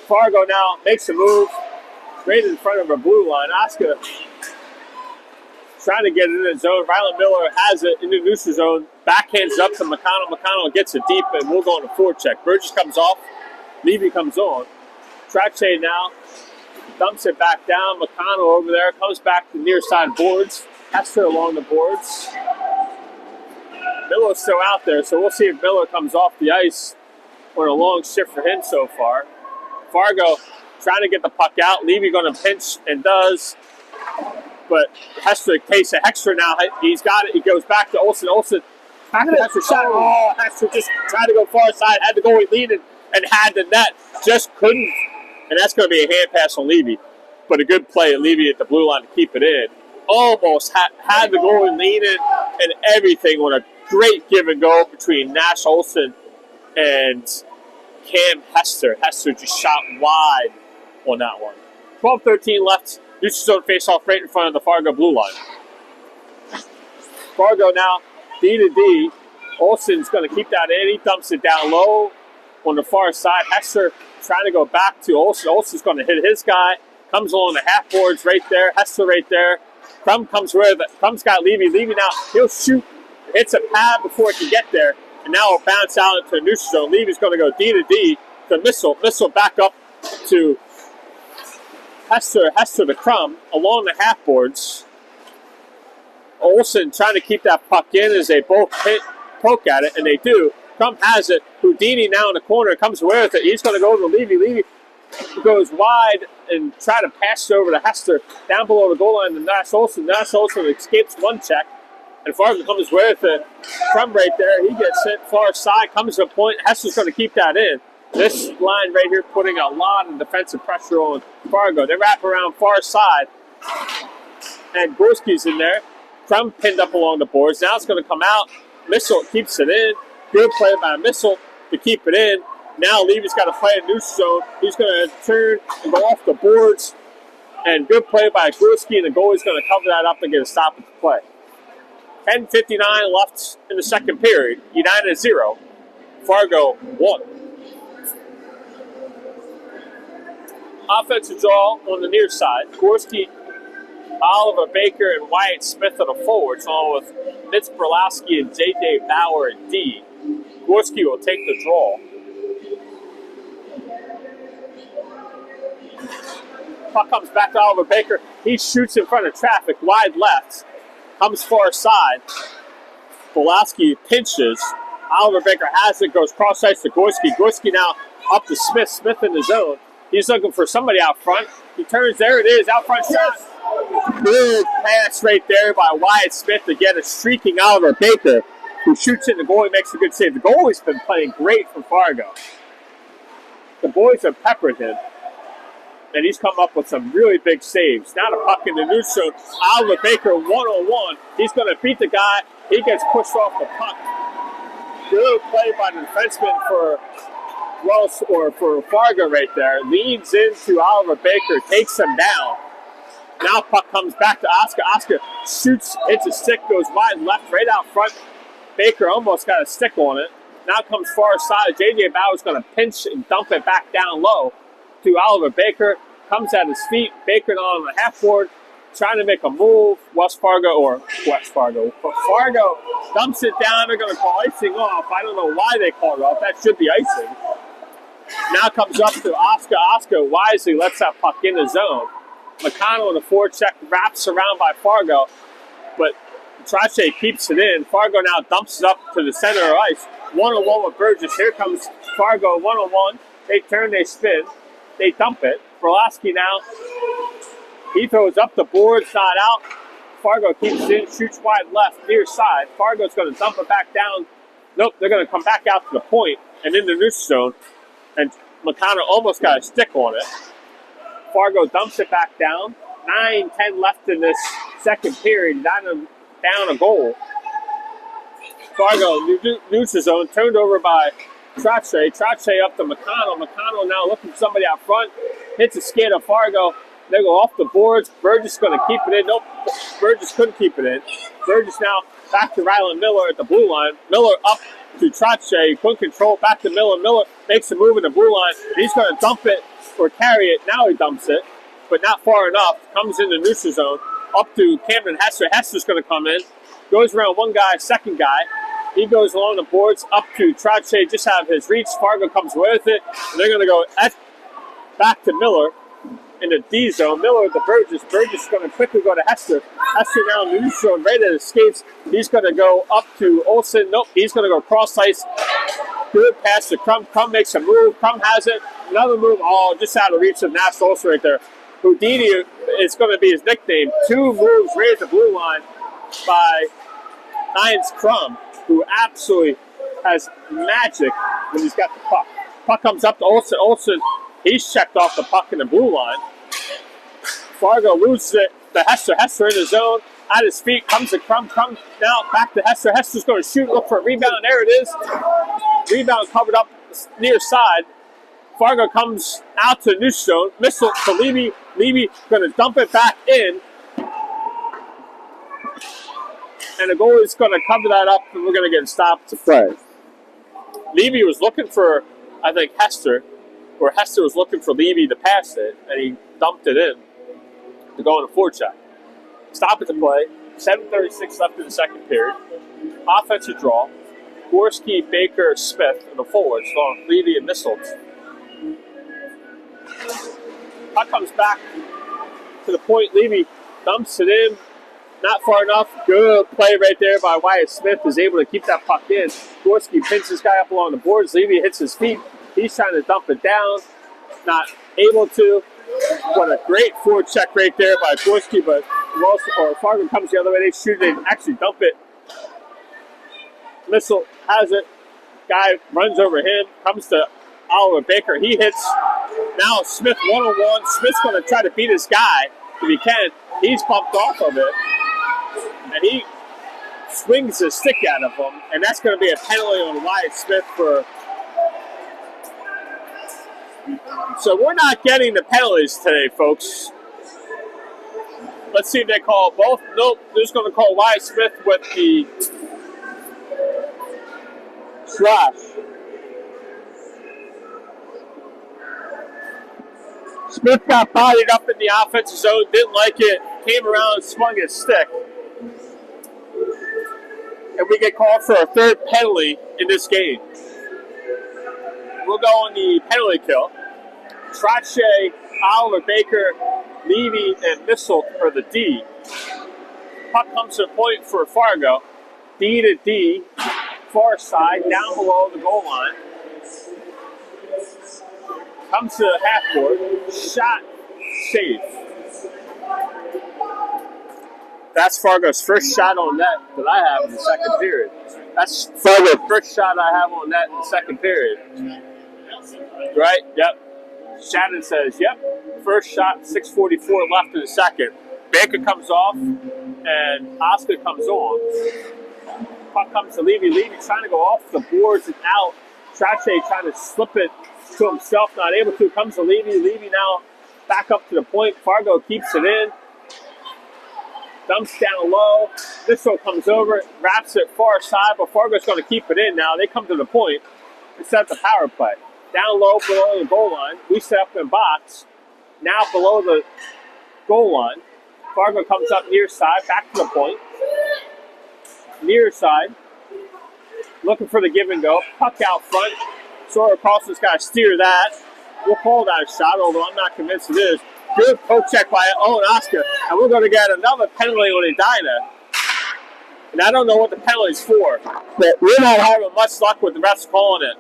B: Fargo now makes a move right in front of a blue line. Oscar trying to get it in the zone. Rylan Miller has it in the neutral zone. Backhands up to McConnell. McConnell gets it deep, and we'll go on a forecheck. Burgess comes off. Levy comes on. Trache now dumps it back down. McConnell over there comes back to near side boards. Hester along the boards. Miller's still out there, so we'll see if Miller comes off the ice on a long shift for him so far. Fargo trying to get the puck out. Levy going to pinch and does. But Hester takes a Hexter now. He's got it. He goes back to Olsen. Olsen back to Hester. Shot. Oh, Hester just tried to go far side. Had the goalie leading and had the net. Just couldn't. And that's going to be a hand pass on Levy. But a good play at Levy at the blue line to keep it in. Almost had the goalie leaning and everything on a great give and go between Nash Olsen and Cam Hester. Hester just shot wide on that one. 12-13 left. Neutral zone face-off right in front of the Fargo blue line. Fargo now, D to D. Olsen's going to keep that in. He dumps it down low on the far side. Hester trying to go back to Olsen. Olsen's going to hit his guy. Comes along the half boards right there. Hester right there. Crum comes with it. Crum's got Levy. Levy now, he'll shoot. Hits a pad before it can get there. And now it'll bounce out into the neutral zone. Levy's going to go D to D to Missile. Missile back up to Hester to Crum along the half boards. Olsen trying to keep that puck in as they both poke at it, and they do. Crum has it. Houdini now in the corner comes away with it. He's going to go to Levy. Levy goes wide and try to pass it over to Hester down below the goal line to Nash Olsen. Nash Olsen escapes one check, and Fargo comes away with it. Crum right there. He gets hit far side, comes to a point. Hester's going to keep that in. This line right here putting a lot of defensive pressure on Fargo. They wrap around far side. And Gorski's in there. Crum pinned up along the boards. Now it's going to come out. Missile keeps it in. Good play by Missile to keep it in. Now Levy's got to play a neutral zone. He's going to turn and go off the boards. And good play by Gorski. And the goalie's going to cover that up and get a stop at the play. 10:59 left in the second period. Edina 0. Fargo 1. Offensive draw on the near side. Gorski, Oliver Baker, and Wyatt Smith on the forwards, along with Mitz Berlowski and J.J. Bauer at D. Gorski will take the draw. Puck comes back to Oliver Baker. He shoots in front of traffic, wide left. Comes far side. Berlowski pinches. Oliver Baker has it, goes cross ice to Gorski. Gorski now up to Smith. Smith in the zone. He's looking for somebody out front. He turns, there it is, out front shot. Good pass right there by Wyatt Smith to get a streaking Oliver Baker, who shoots it, and the goalie makes a good save. The goalie's been playing great for Fargo. The boys have peppered him, and he's come up with some really big saves. Now the puck in the neutral zone. Oliver Baker one-on-one. He's going to beat the guy. He gets pushed off the puck. Good play by the defenseman for Fargo right there. Leans into Oliver Baker, takes him down. Now puck comes back to Oscar. Oscar shoots, hits a stick, goes wide left, right out front. Baker almost got a stick on it. Now comes far side. J.J. Bauer's going to pinch and dump it back down low to Oliver Baker. Comes at his feet. Baker on the half board, trying to make a move. Fargo dumps it down. They're going to call icing off. I don't know why they called it off. That should be icing. Now comes up to Oscar. Oscar wisely lets that puck in the zone. McConnell in the forecheck wraps around by Fargo, but Trache keeps it in. Fargo now dumps it up to the center of ice. One-on-one with Burgess. Here comes Fargo one-on-one. They turn, they spin, they dump it. Berlowski now, he throws up the boards, not out. Fargo keeps it in, shoots wide left, near side. Fargo's going to dump it back down. Nope, they're going to come back out to the point and in the neutral zone. And McConnell almost got a stick on it. Fargo dumps it back down. 9-10 left in this second period. Down a goal. Fargo, neutral zone, turned over by Trache. Trache up to McConnell. McConnell now looking for somebody out front. Hits a skid of Fargo. They go off the boards. Burgess going to keep it in. Nope, Burgess couldn't keep it in. Burgess now back to Rylan Miller at the blue line. Miller up to Trache. Couldn't control. Back to Miller. Miller makes a move in the blue line. He's going to dump it or carry it. Now he dumps it, but not far enough. Comes in the neutral zone. up to Camden Hester. Hester's going to come in. Goes around one guy, second guy. He goes along the boards up to Trache, just have his reach. Fargo comes with it. And they're going to go back to Miller in the D zone. Miller to Burgess. Burgess is going to quickly go to Hester. Hester now in the neutral, right at his skates. He's going to go up to Olsen. Nope, he's going to go cross ice. Good pass to Crum. Crum makes a move. Crum has it. Another move. Oh, just out of reach of Nash Olsen right there. Houdini is going to be his nickname. 2 moves right at the blue line by Heinz Crum, who absolutely has magic when he's got the puck. Puck comes up to Olsen. Olsen, he's checked off the puck in the blue line. Fargo loses it to Hester. Hester in the zone. At his feet comes to Crum. Crum now back to Hester. Hester's going to shoot, look for a rebound. There it is. Rebound covered up near side. Fargo comes out to new zone. Missile to Levy. Levy going to dump it back in. And the goalie's going to cover that up, and we're going to get stopped to play. Levy was looking for, I think, Hester, or Hester was looking for Levy to pass it, and he dumped it in to go on a forecheck. Stop it to play. 7:36 left in the second period. Offensive draw. Gorski, Baker, Smith, and the forwards, along with Levy and Misselt. Puck comes back to the point. Levy dumps it in. Not far enough. Good play right there by Wyatt Smith. Is able to keep that puck in. Gorski pins this guy up along the boards. Levy hits his feet. He's trying to dump it down. Not able to. What a great forward check right there by Gorski, but Fargo comes the other way. They shoot it and actually dump it. Missile has it. Guy runs over him. Comes to Oliver Baker. He hits. Now Smith one-on-one. Smith's going to try to beat his guy if he can. He's bumped off of it. And he swings his stick out of him. And that's going to be a penalty on Wyatt Smith for... So we're not getting the penalties today, folks. Let's see if they call both. Nope, they're just going to call Wyatt Smith with the slash. Smith got bodied up in the offensive zone, didn't like it, came around and swung his stick. And we get called for a third penalty in this game. We'll go on the penalty kill. Trache, Oliver Baker, Levy, and Missile for the D. Puck comes to the point for Fargo. D to D, far side, down below the goal line. Comes to the half court. Shot, safe. That's Fargo's first shot on net that I have in the second period. That's Fargo's first shot I have on net in the second period. Right? Yep. Shannon says, yep. First shot, 6:44 left in the second. Baker comes off, and Oscar comes on. Puck comes to Levy. Levy trying to go off the boards and out. Trache trying to slip it to himself, not able to. Comes to Levy. Levy now back up to the point. Fargo keeps it in. Dumps down low. Missile comes over, wraps it far side, but Fargo's going to keep it in now. They come to the point and set the power play. Down low below the goal line. We set up in the box. Now below the goal line. Fargo comes up near side, back to the point. Near side. Looking for the give and go. Puck out front. Sora Carlson's got to steer that. We'll call that a shot, although I'm not convinced it is. Good poke check by Owen Oscar. And we're going to get another penalty on Edina. And I don't know what the penalty's for. But we're not having much luck with the refs calling it.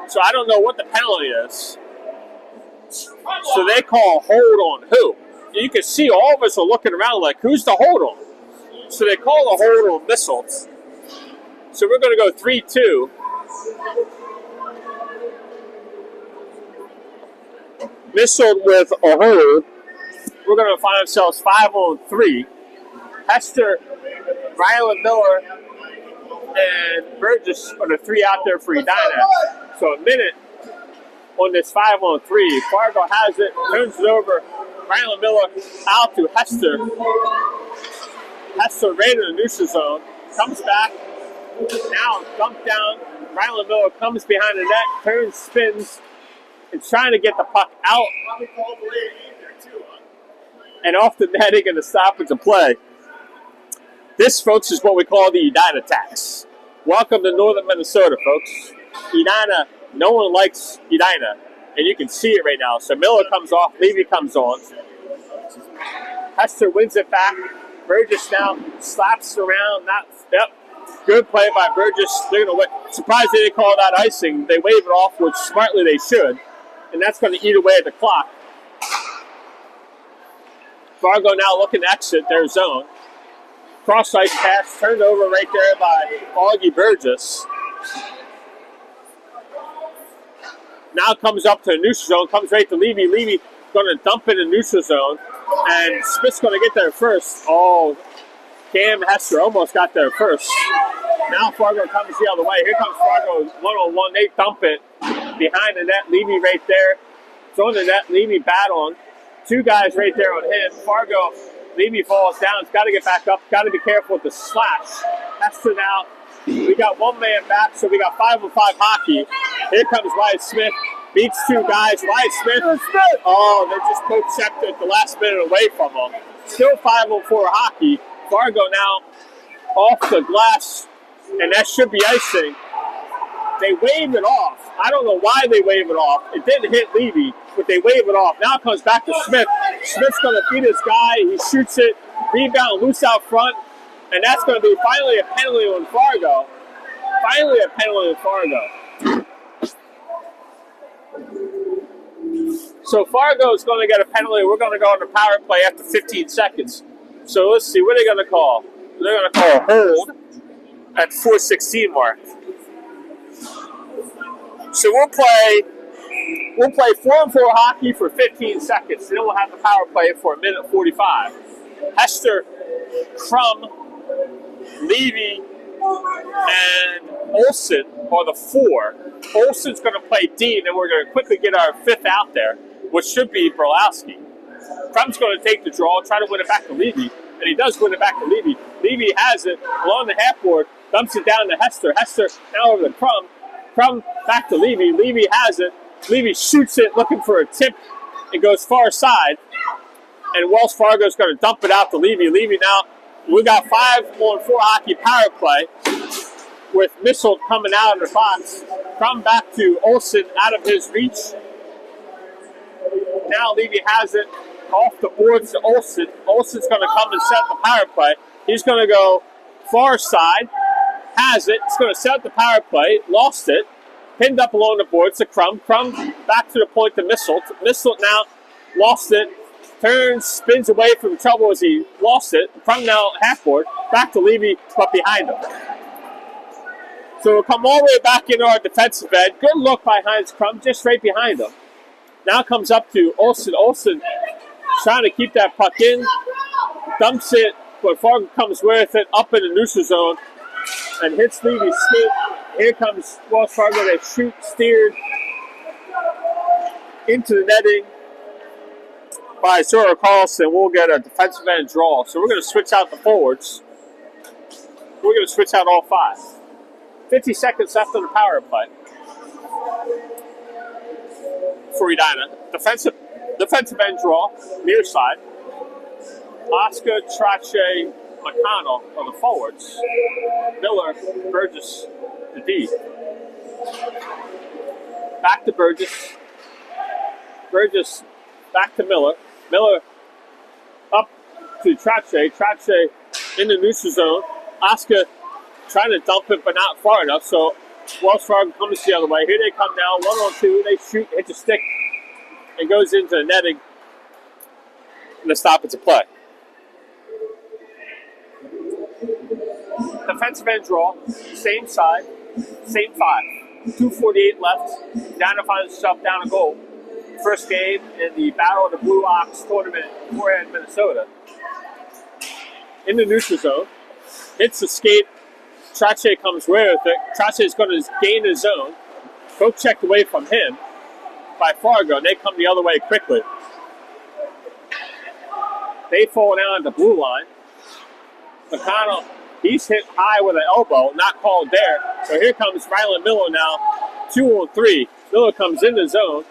B: So I don't know what the penalty is. So they call hold on who? You can see all of us are looking around like, who's the hold on? So they call the hold on Missiles. So we're going to go 3-2. Missile with a hold. We're going to find ourselves 5-on-3. Hester, Rylan Miller, and Burgess are the 3 out there for Edina. So a minute on this 5-on-3. Fargo has it, turns it over. Rylan Miller out to Hester. Hester right in the neutral zone. Comes back. Now dumped down. Rylan Miller comes behind the net, turns, spins, and trying to get the puck out. and off the netting and the stoppage of play. This, folks, is what we call the Edina tax. Welcome to northern Minnesota, folks. Edina, no one likes Edina, and you can see it right now. So Miller comes off, Levy comes on. Hester wins it back. Burgess now slaps around. Good play by Burgess. They're going to win. Surprised they didn't call that icing. They wave it off, which smartly they should, and that's going to eat away at the clock. Fargo now looking to exit their zone. Cross ice pass turned over right there by Augie Burgess. Now comes up to the neutral zone, comes right to Levy. Levy going to dump in the neutral zone, and Smith's going to get there first. Oh, Cam Hester almost got there first. Now Fargo comes the other way. Here comes Fargo one-on-one. They dump it behind the net. Levy right there. It's on the net. Levy battle. Two guys right there on him. Fargo, Levy falls down. It's got to get back up. Got to be careful with the slash. Hester now. We got one man back, so we got 5-on-5 hockey. Here comes Wyatt Smith. Beats two guys. Wyatt Smith. Oh, they just poke-checked it the last minute away from him. Still 5-on-4 hockey. Fargo now off the glass, and that should be icing. They wave it off. I don't know why they wave it off. It didn't hit Levy, but they wave it off. Now it comes back to Smith. Smith's going to beat his guy. He shoots it. Rebound loose out front. And that's going to be finally a penalty on Fargo. Finally a penalty on Fargo. So Fargo's going to get a penalty. We're going to go on the power play after 15 seconds. So let's see. What are they going to call? They're going to call a hold at 4:16 mark. So we'll play 4-on-4 hockey for 15 seconds. Then we'll have the power play for 1:45. Hester, Crum, Levy, and Olsen are the 4. Olsen's going to play D, and then we're going to quickly get our 5th out there, which should be Brolowski. Crum's going to take the draw, try to win it back to Levy, and he does win it back to Levy. Levy has it along the half board, dumps it down to Hester. Hester now over to Crum. Crum back to Levy. Levy has it. Levy shoots it, looking for a tip. It goes far side, and Wells Fargo's going to dump it out to Levy. Levy now, we got 5-on-4 hockey power play with Missile coming out of the box. Crum back to Olsen out of his reach. Now Levy has it off the boards to Olsen. Olsen's going to come and set the power play. He's going to go far side. Has it. He's going to set the power play. Lost it. Pinned up along the boards to Crum. Crum back to the point to Missile. Missile now lost it. Turns, spins away from trouble as he lost it. Crum now half board. Back to Levy, but behind him. So we'll come all the way back into our defensive end. Good look by Heinz Crum, just right behind him. Now comes up to Olsen. Olsen trying to keep that puck in. Dumps it, but Fargo comes with it up in the neutral zone and hits Levy's skate. Here comes Wells Fargo. They shoot, steered into the netting by Zora Carlson. We'll get a defensive end draw. So we're going to switch out the forwards. We're going to switch out all 5. 50 seconds left on the power play for Edina. Defensive end draw, near side. Oscar, Trache, McConnell are the forwards. Miller, Burgess, the D. Back to Burgess. Burgess back to Miller. Miller up to Trache. Trache in the neutral zone. Oscar trying to dump it, but not far enough. So Wells Fargo comes the other way. Here they come now, 1-on-2. They shoot, hit the stick, and goes into the netting. And the stoppage of play. Defensive end draw, same side, same 5. 2:48 left. Dana finds himself down a goal. First game in the Battle of the Blue Ox tournament in Moorhead, Minnesota. In the neutral zone. Hits the skate. Trache comes with it. Trache is going to gain his zone. Poke checked away from him by Fargo. They come the other way quickly. They fall down at the blue line. McConnell, he's hit high with an elbow, not called there. So here comes Rylan Miller now, 2-on-3. Miller comes in the zone.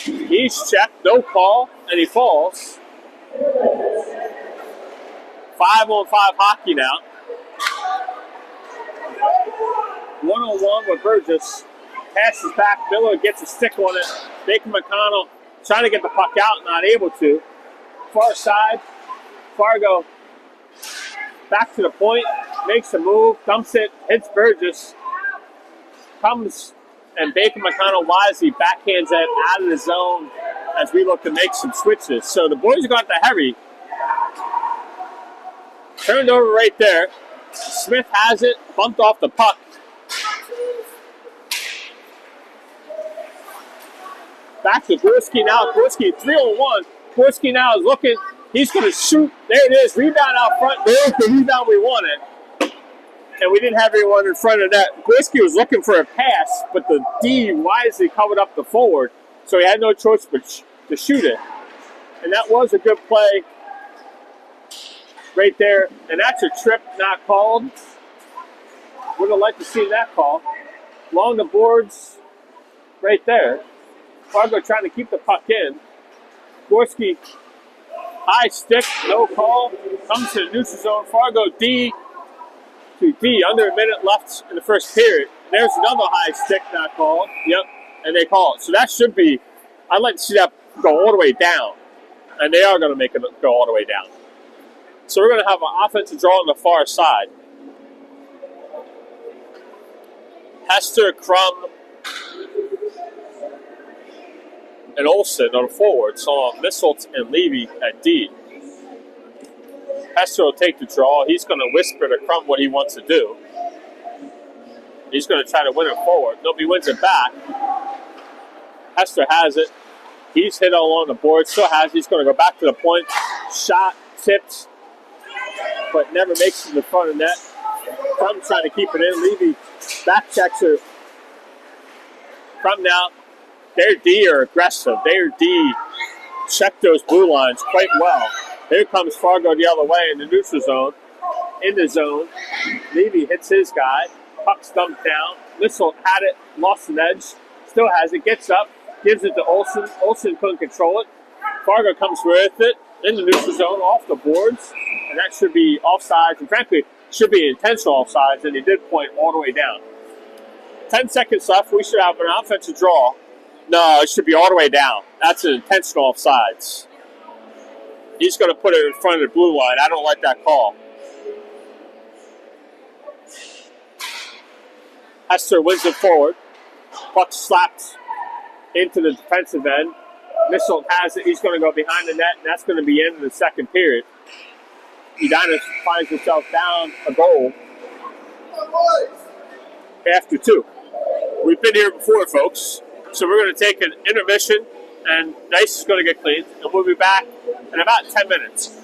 B: He's checked, no call, and he falls. 5-on-5 hockey now. 1-on-1 with Burgess. Passes back. Miller gets a stick on it. Bacon McConnell trying to get the puck out, not able to. Far side. Fargo back to the point. Makes a move. Dumps it. Hits Burgess. Comes and Bacon McConnell wisely backhands it out of the zone as we look to make some switches. So the boys got the heavy. Turned over right there. Smith has it. Bumped off the puck. Back to Gorski now. Gorski 3-on-1. Gorski now is looking. He's going to shoot. There it is. Rebound out front. There's the rebound we wanted. And we didn't have anyone in front of that. Gorski was looking for a pass, but the D wisely covered up the forward, so he had no choice but to shoot it. And that was a good play right there. And that's a trip not called. Would have liked to see that call. Along the boards right there. Fargo trying to keep the puck in. Gorski, high stick, no call. Comes to the neutral zone. Fargo D to D. Under a minute left in the first period. There's another high stick not called. Yep, and they call it. So that should be, I'd like to see that go all the way down. And they are going to make it go all the way down. So we're going to have an offensive draw on the far side. Hester, Crum, and Olsen on the forward. So Misselt and Levy at D. Hester will take the draw. He's going to whisper to Crum what he wants to do. He's going to try to win it forward. Nobody wins it back. Hester has it. He's hit along the board. Still has it. He's going to go back to the point. Shot, tipped, but never makes it to the front of net. Crum trying to keep it in. Levy back checks her. Crum now. Their D are aggressive. Their D check those blue lines quite well. Here comes Fargo the other way in the neutral zone. In the zone. Levy hits his guy. Puck's dumped down. Missile had it. Lost an edge. Still has it. Gets up. Gives it to Olsen. Olsen couldn't control it. Fargo comes with it. In the neutral zone. Off the boards. And that should be offsides. And frankly, should be intentional offsides. And he did point all the way down. 10 seconds left. We should have an offensive draw. No, it should be all the way down. That's an intentional offsides. He's going to put it in front of the blue line. I don't like that call. Hester wins it forward. Puck slapped into the defensive end. Misselt has it. He's going to go behind the net, and that's going to be end of the second period. Edina finds himself down a goal after 2. We've been here before, folks. So we're going to take an intermission, and the ice is going to get cleaned, and we'll be back in about 10 minutes.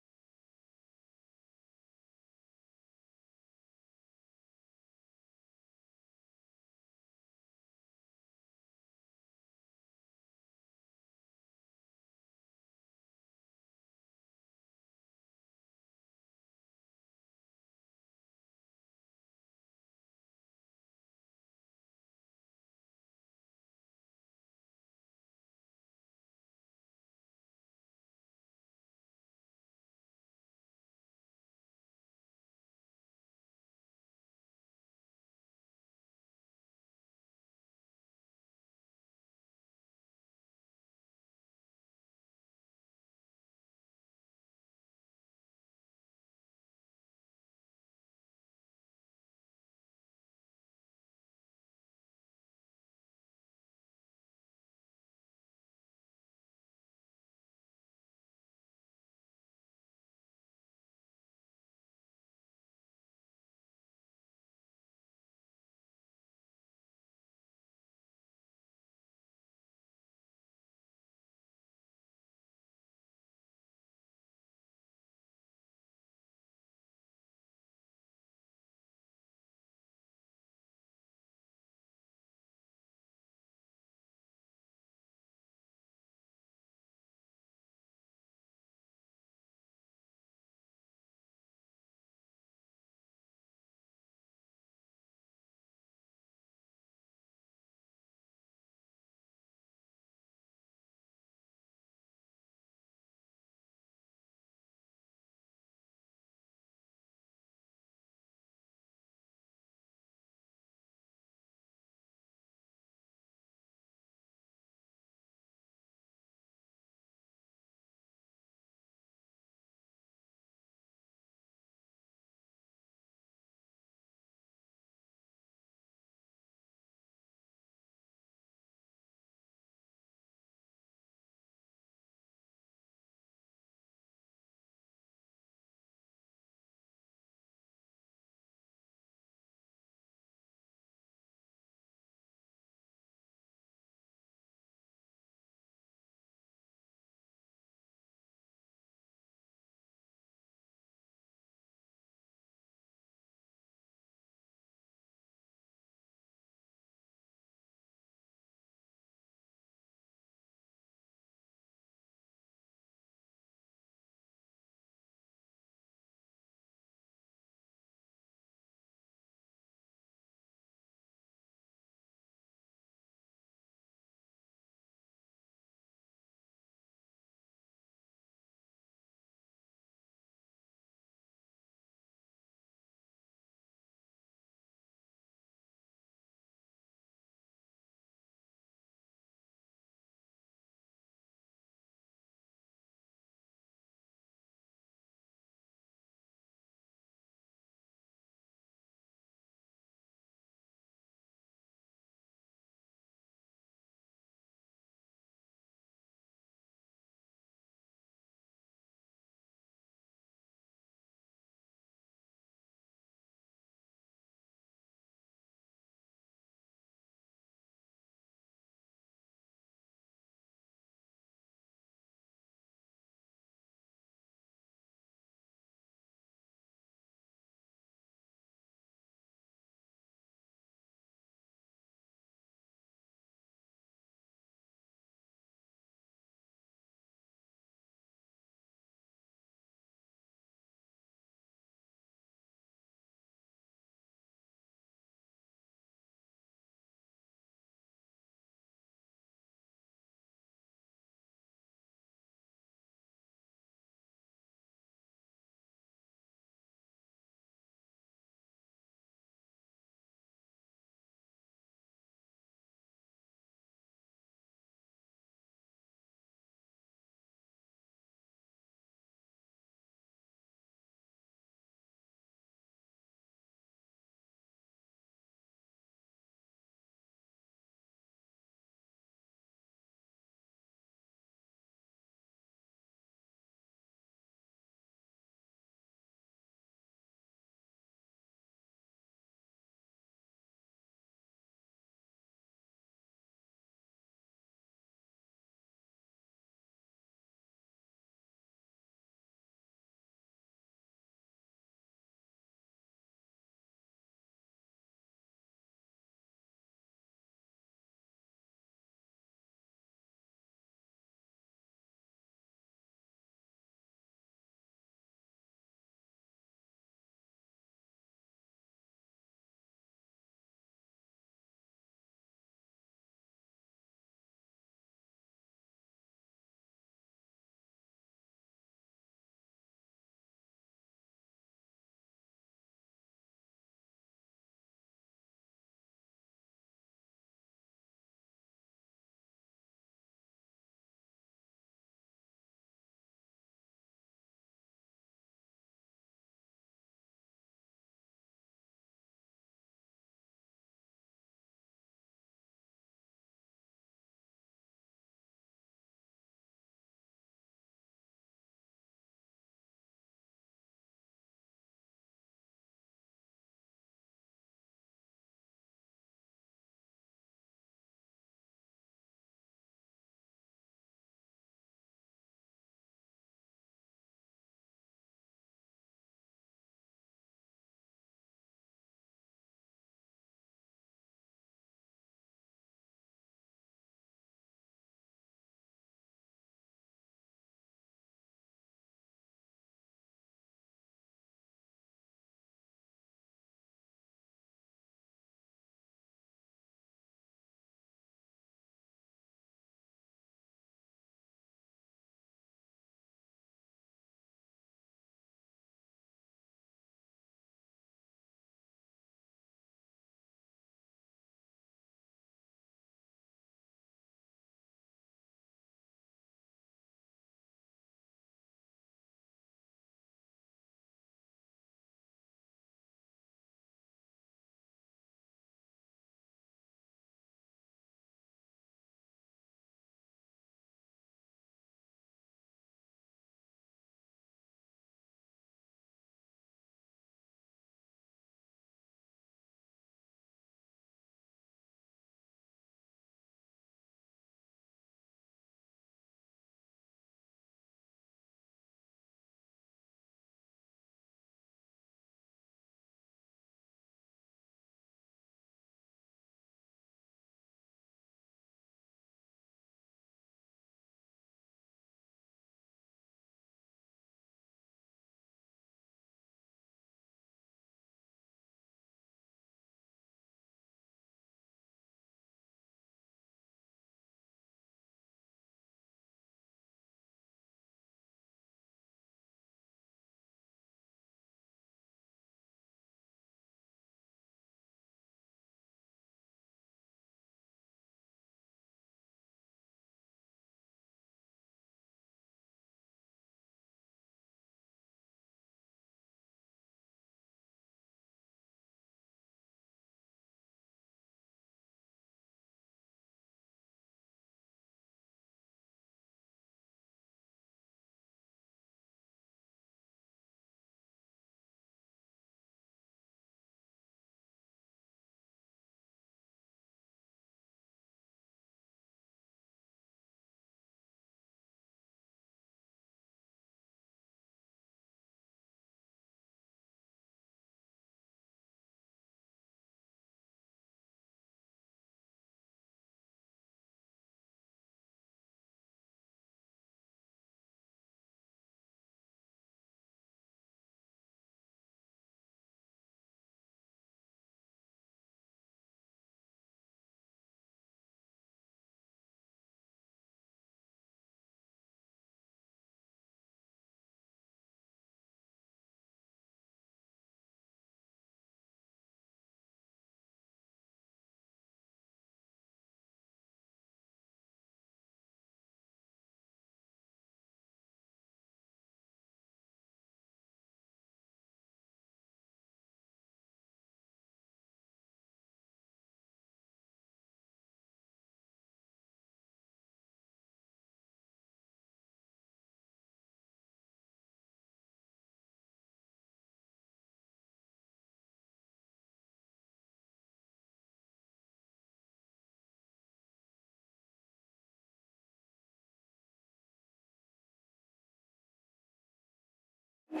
B: All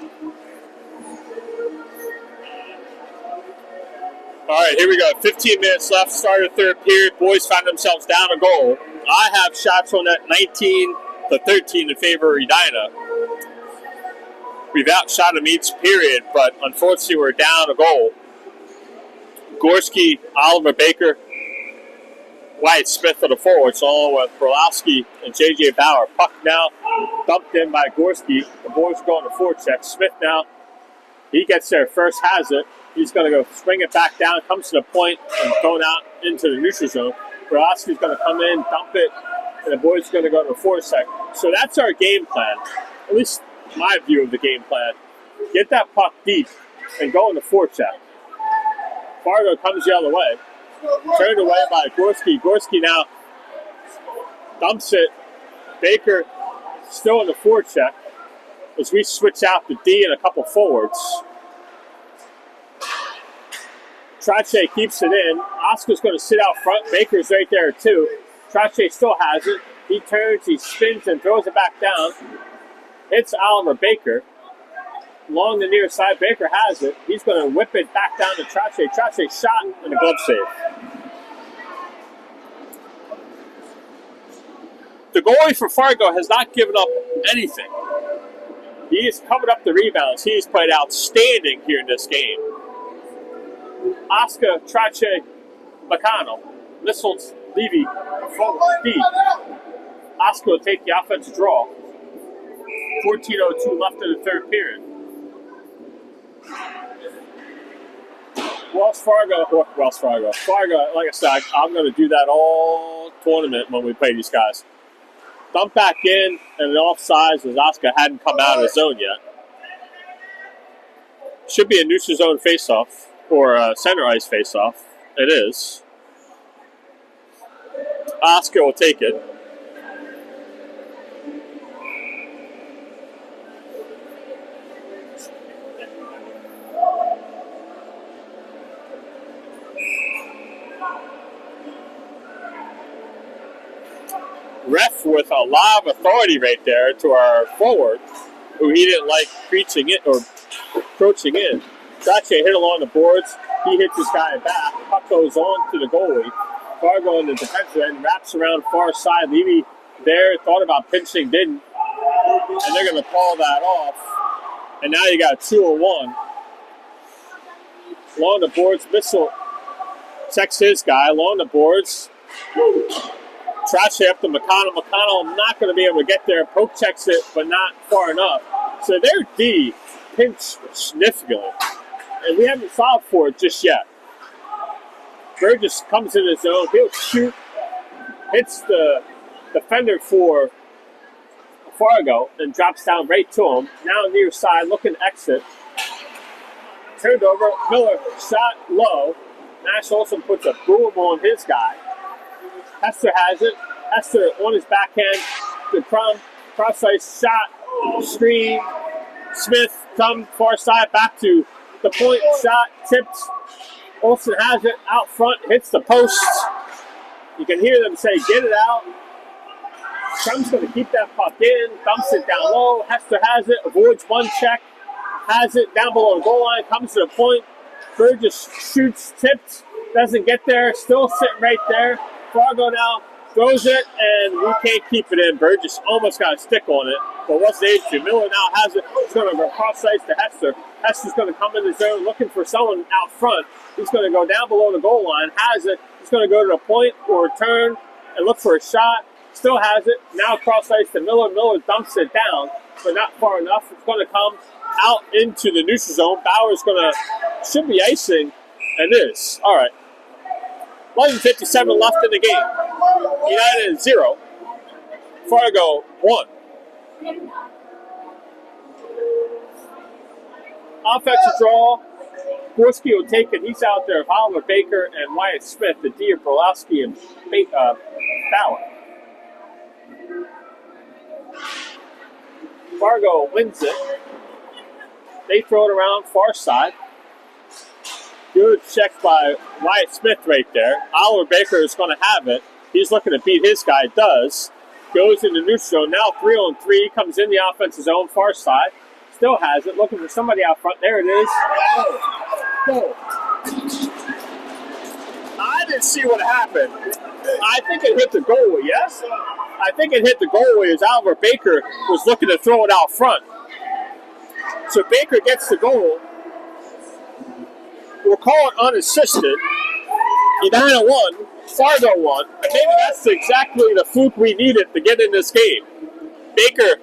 B: right, here we go. 15 minutes left. Start of third period. Boys find themselves down a goal. I have shots on that 19-13 in favor of Edina. We've outshot them each period, but unfortunately we're down a goal. Gorski, Oliver Baker, Wyatt Smith are the forwards, along with Brolowski and J.J. Bauer. Puck now dumped in by Gorski. The boys are going to forecheck. Smith now, he gets there first, has it. He's going to go swing it back down, comes to the point, and going out into the neutral zone. Brolowski's going to come in, dump it, and the boys are going to go to the forecheck. So that's our game plan, at least my view of the game plan. Get that puck deep and go in the forecheck. Fargo comes the other way. Turned away by Gorski. Gorski now dumps it. Baker still in the forecheck as we switch out the D and a couple forwards. Trache keeps it in. Oscar's going to sit out front. Baker's right there too. Trache still has it. He turns, he spins, and throws it back down. It's Oliver Baker. Along the near side, Baker has it. He's going to whip it back down to Trache. Trache shot and a glove save. The goalie for Fargo has not given up anything. He has covered up the rebounds. He's played outstanding here in this game. Oscar, Trache, Bacano, Lissels, Levy, D. Oscar will take the offensive draw. 14:02 left in the third period. Fargo, like I said, I'm going to do that all tournament when we play these guys. Dump back in, and an offsides as Oscar hadn't come out of his zone yet. Should be a neutral zone faceoff, or a center ice faceoff. It is. Oscar will take it. Ref with a lot of authority right there to our forward, who he didn't like approaching in. Trache hit along the boards. He hits his guy back. Puck goes on to the goalie. Fargo in the defensive end wraps around far side. Levy there thought about pinching, didn't, and they're going to call that off. And now you got 2-on-1. Along the boards, Missile checks his guy along the boards. Trache up to McConnell. McConnell not going to be able to get there. Poke checks it, but not far enough. So their D pinched significantly. And we haven't solved for it just yet. Burgess comes in his zone. He'll shoot. Hits the defender for Fargo and drops down right to him. Now near side, looking to exit. Turned over. Miller shot low. Nash Olsen puts a boom on his guy. Hester has it. Hester on his backhand. The cross-ice shot. Screen. Smith come far side back to the point. Shot. Tipped. Olsen has it out front. Hits the post. You can hear them say, get it out. Trump's going to keep that puck in. Dumps it down low. Hester has it. Avoids one check. Has it down below the goal line. Comes to the point. Burgess shoots. Tipped. Doesn't get there. Still sitting right there. Fargo now throws it, and we can't keep it in. Burgess almost got a stick on it, but wasn't able to. Miller now has it. He's going to go cross ice to Hester. Hester's going to come in the zone looking for someone out front. He's going to go down below the goal line. Has it. He's going to go to the point or turn and look for a shot. Still has it. Now cross ice to Miller. Miller dumps it down, but not far enough. It's going to come out into the neutral zone. Bauer's should be icing, and is. All right. 11:57 left in the game. United 0. Fargo 1. Offensive draw. Gorski will take it. He's out there. Oliver Baker and Wyatt Smith. The D of Brolowski and Bauer. Fargo wins it. They throw it around far side. Good check by Wyatt Smith right there. Oliver Baker is going to have it. He's looking to beat his guy. Does. Goes into neutral zone. Now 3-on-3. Comes in the offensive zone. Far side. still has it, looking for somebody out front. There it is. Goal. I didn't see what happened. I think it hit the goalie, yes? I think it hit the goalie as Oliver Baker was looking to throw it out front. So Baker gets the goal. We'll call it unassisted. Edina won, Fargo won, and maybe that's exactly the fluke we needed to get in this game. Baker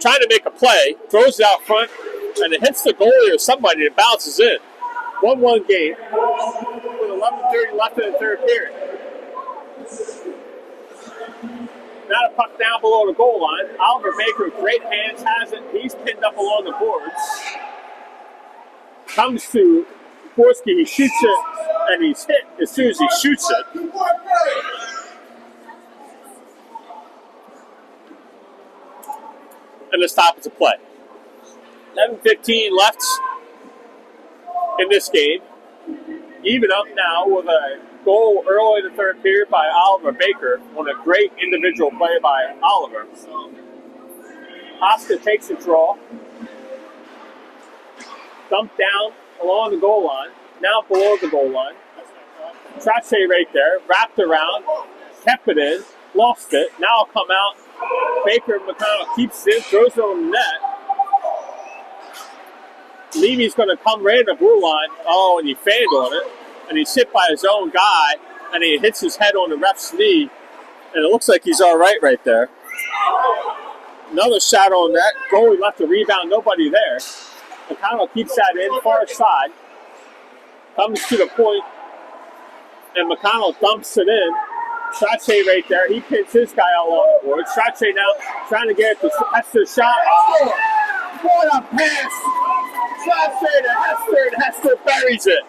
B: trying to make a play, throws it out front, and it hits the goalie or somebody and bounces in. 1-1 game with 11:30 left in the third period. Now the puck down below the goal line. Oliver Baker, great hands, has it. He's pinned up along the boards. Comes to Gorski, he shoots it, and he's hit as soon as he shoots it. And the stop is a play. 11:15 left in this game. Even up now with a goal early in the third period by Oliver Baker on a great individual play by Oliver. Oscar takes a draw. Dumped down along the goal line. Now below the goal line. Trache right there. Wrapped around. Kept it in. Lost it. Now it'll come out. Baker McConnell keeps it in. Throws it on the net. Levy's going to come right in the blue line. Oh, and he fanned on it. And he's hit by his own guy. And he hits his head on the ref's knee. And it looks like he's all right there. Another shot on that. Goalie left a rebound. Nobody there. McConnell keeps that in. Far side. Comes to the point. And McConnell dumps it in. Trache right there. He pins his guy all on the board. Trache now trying to get it to Hester shot. Oh! What a pass! Trache to Hester, and Hester buries it.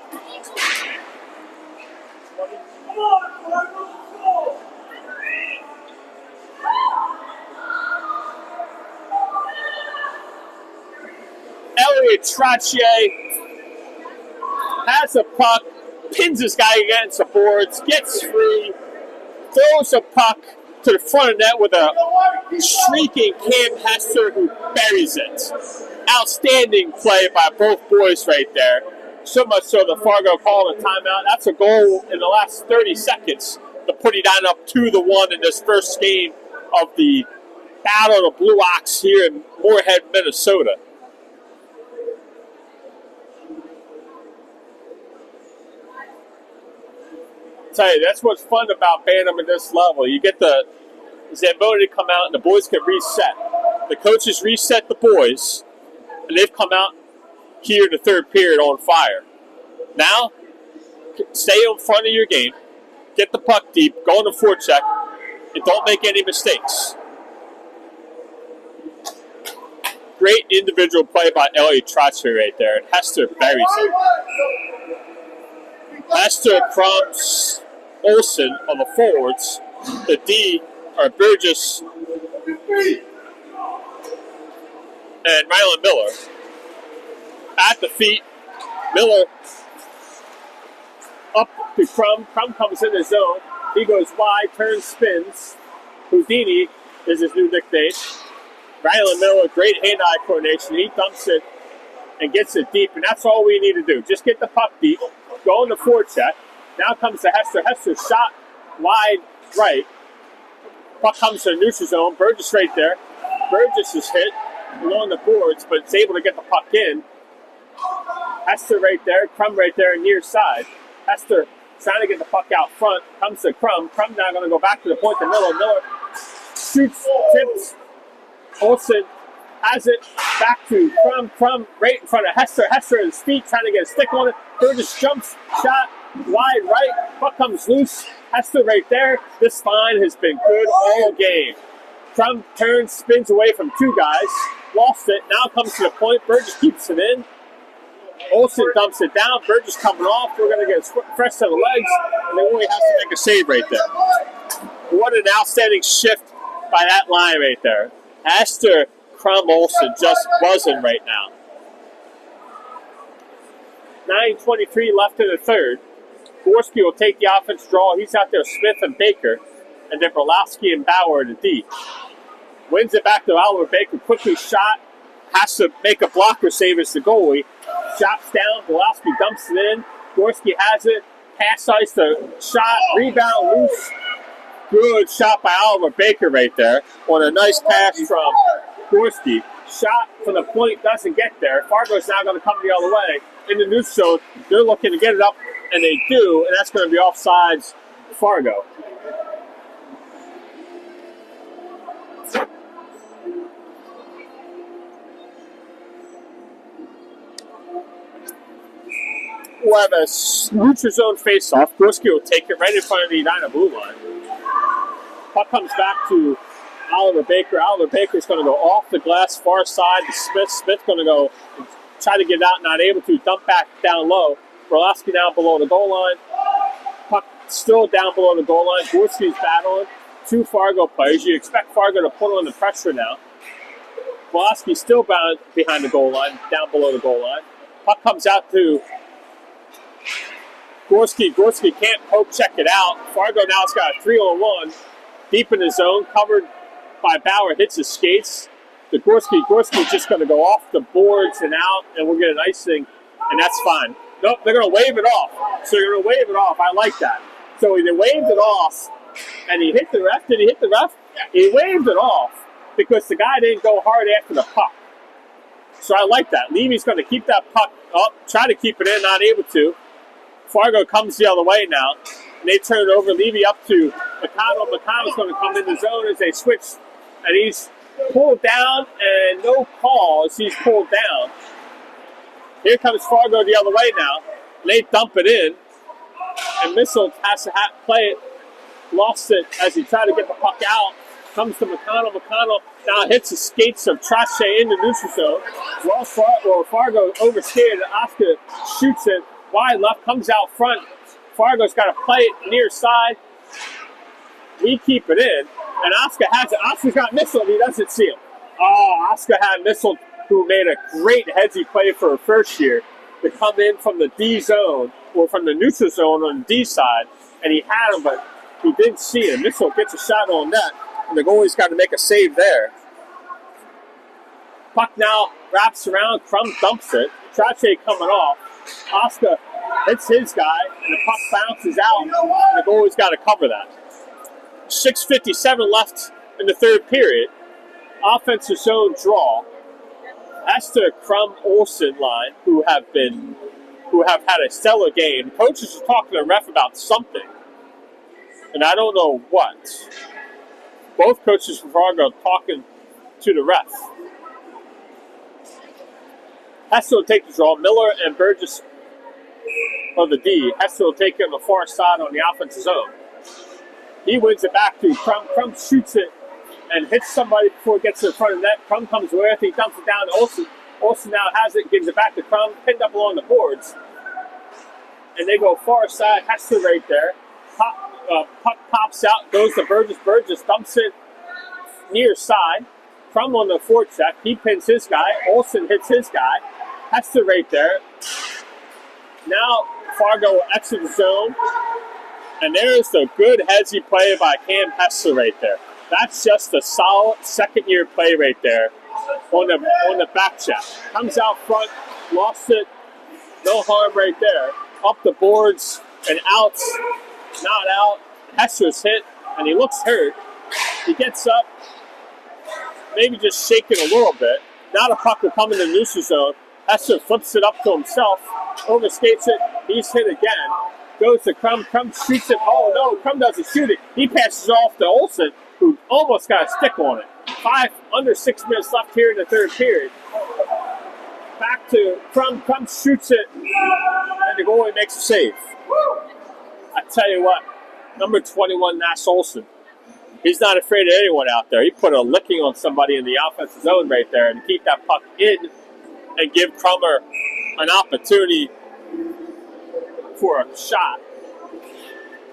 B: Elliot Trache has the puck, pins this guy against the boards, gets free, throws the puck to the front of net with a shrieking Cam Hester who buries it. Outstanding play by both boys right there. So much so that Fargo called a timeout. That's a goal in the last 30 seconds to put Edina up 2-1 in this first game of the Battle of the Blue Ox here in Moorhead, Minnesota. Tell you, that's what's fun about Bantam at this level. You get the Zamboni to come out and the boys can reset. The coaches reset the boys, and they've come out here in the third period on fire. Now, stay in front of your game, get the puck deep, go on the forecheck, and don't make any mistakes. Great individual play by Elliot Trache right there, and Hester buries it. Hester, Crumps, Olsen on the forwards. The D are Burgess and Rylan Miller. At the feet, Miller up to Crum. Crum comes in the zone. He goes wide, turns, spins. Houdini is his new nickname. Rylan Miller, great hand-eye coordination. He dumps it and gets it deep, and that's all we need to do. Just get the puck deep, go in the forecheck. Now comes to Hester. Hester shot wide right. Puck comes to the neutral zone. Burgess right there. Burgess is hit along the boards, but it's able to get the puck in. Hester right there. Crum right there near side. Hester trying to get the puck out front. Comes to Crum. Crum now going to go back to the point to Miller. Miller shoots, tips. Olsen has it back to Crum. Crum right in front of Hester. Hester at his feet trying to get a stick on it. Burgess jumps, shot wide right. Puck comes loose. Hester right there. This line has been good all game. Crum turns, spins away from two guys. Lost it. Now comes to the point. Burgess keeps it in. Olsen dumps it down. Burgess coming off. We're going to get a fresh set of legs. And then Willie has to make a save right there. What an outstanding shift by that line right there. Hester, Crum, Olsen just buzzing right now. 9:23 left in the third. Gorski will take the offense draw. He's out there with Smith and Baker. And then Berlowski and Bauer to D. Wins it back to Oliver Baker. Quickly shot. has to make a blocker save as the goalie. Chops down, Belowski dumps it in. Gorski has it. Pass ice the shot, rebound loose. Good shot by Oliver Baker right there on a nice pass from Gorski. Shot from the point doesn't get there. Fargo's now going to come the other way. In the neutral zone, they're looking to get it up, and they do, and that's going to be offsides Fargo. We'll have a neutral zone face-off. Gorski will take it right in front of the Edina blue line. Puck comes back to Oliver Baker. Oliver Baker's going to go off the glass far side to Smith. Smith's going to go try to get out, not able to. Dump back down low. Brolowski down below the goal line. Puck still down below the goal line. Gorski's battling two Fargo players. You expect Fargo to put on the pressure now. Brolowski still bound behind the goal line, down below the goal line. Puck comes out to Gorski. Gorski can't poke check it out. Fargo now has got a 3-on-1 deep in the zone, covered by Bauer, hits his skates. The Gorski's just going to go off the boards and out, and we'll get an icing, and that's fine. Nope, they're going to wave it off. So you're going to wave it off. I like that. So they waved it off, and he hit the ref. Did he hit the ref? He waved it off because the guy didn't go hard after the puck. So I like that. Levy's going to keep that puck up, try to keep it in, not able to. Fargo comes the other way now, and they turn it over. Levy up to McConnell. McConnell's going to come in the zone as they switch, and he's pulled down, and no call as he's pulled down. Here comes Fargo the other way now, and they dump it in, and Missile has to play it. Lost it as he tried to get the puck out. Comes to McConnell. McConnell now hits the skates of Trache in the neutral zone. Fargo oversteered. Oscar shoots it wide left, comes out front. Fargo's got to play it near side. We keep it in, and Oscar has it. Oscar's got Missile, he doesn't see him. Oh, Oscar had Missile, who made a great headsy play for her first year, to come in from the D zone, or from the neutral zone on the D side, and he had him, but he didn't see him. Missile gets a shot on net, and the goalie's got to make a save there. Puck now wraps around, Crum dumps it. Trache coming off. Oscar hits his guy, and the puck bounces out, and the goalie's got to cover that. 6:57 left in the third period. Offensive zone draw. That's the Crum Olsen line, who have had a stellar game. Coaches are talking to the ref about something, and I don't know what. Both coaches from Fargo talking to the ref. Hessel will take the draw. Miller and Burgess on the D. Hessel will take it on the far side on the offensive zone. He wins it back to Crum. Crum shoots it and hits somebody before it gets to the front of the net. Crum comes with it. He dumps it down to Olsen. Olsen now has it, gives it back to Crum, pinned up along the boards. And they go far side. Hessel right there. Puck pops out, goes to Burgess. Burgess dumps it near side. Crum on the forecheck. He pins his guy. Olsen hits his guy. Hester right there. Now Fargo will exit the zone. And there's the good headsy play by Cam Hester right there. That's just a solid second-year play right there on the back check. Comes out front, lost it, no harm right there. Up the boards and out, not out. Hester's hit, and he looks hurt. He gets up, maybe just shaking a little bit. Now the puck will come in the neutral zone. Hester flips it up to himself, overskates it. He's hit again. Goes to Crum. Crum shoots it. Oh no, Crum doesn't shoot it. He passes off to Olsen, who almost got a stick on it. Under 6 minutes left here in the third period. Back to Crum. Crum shoots it, and the goalie makes a save. I tell you what, number 21, Nash Olsen. He's not afraid of anyone out there. He put a licking on somebody in the offensive zone right there and keep that puck in and give Crummer an opportunity for a shot.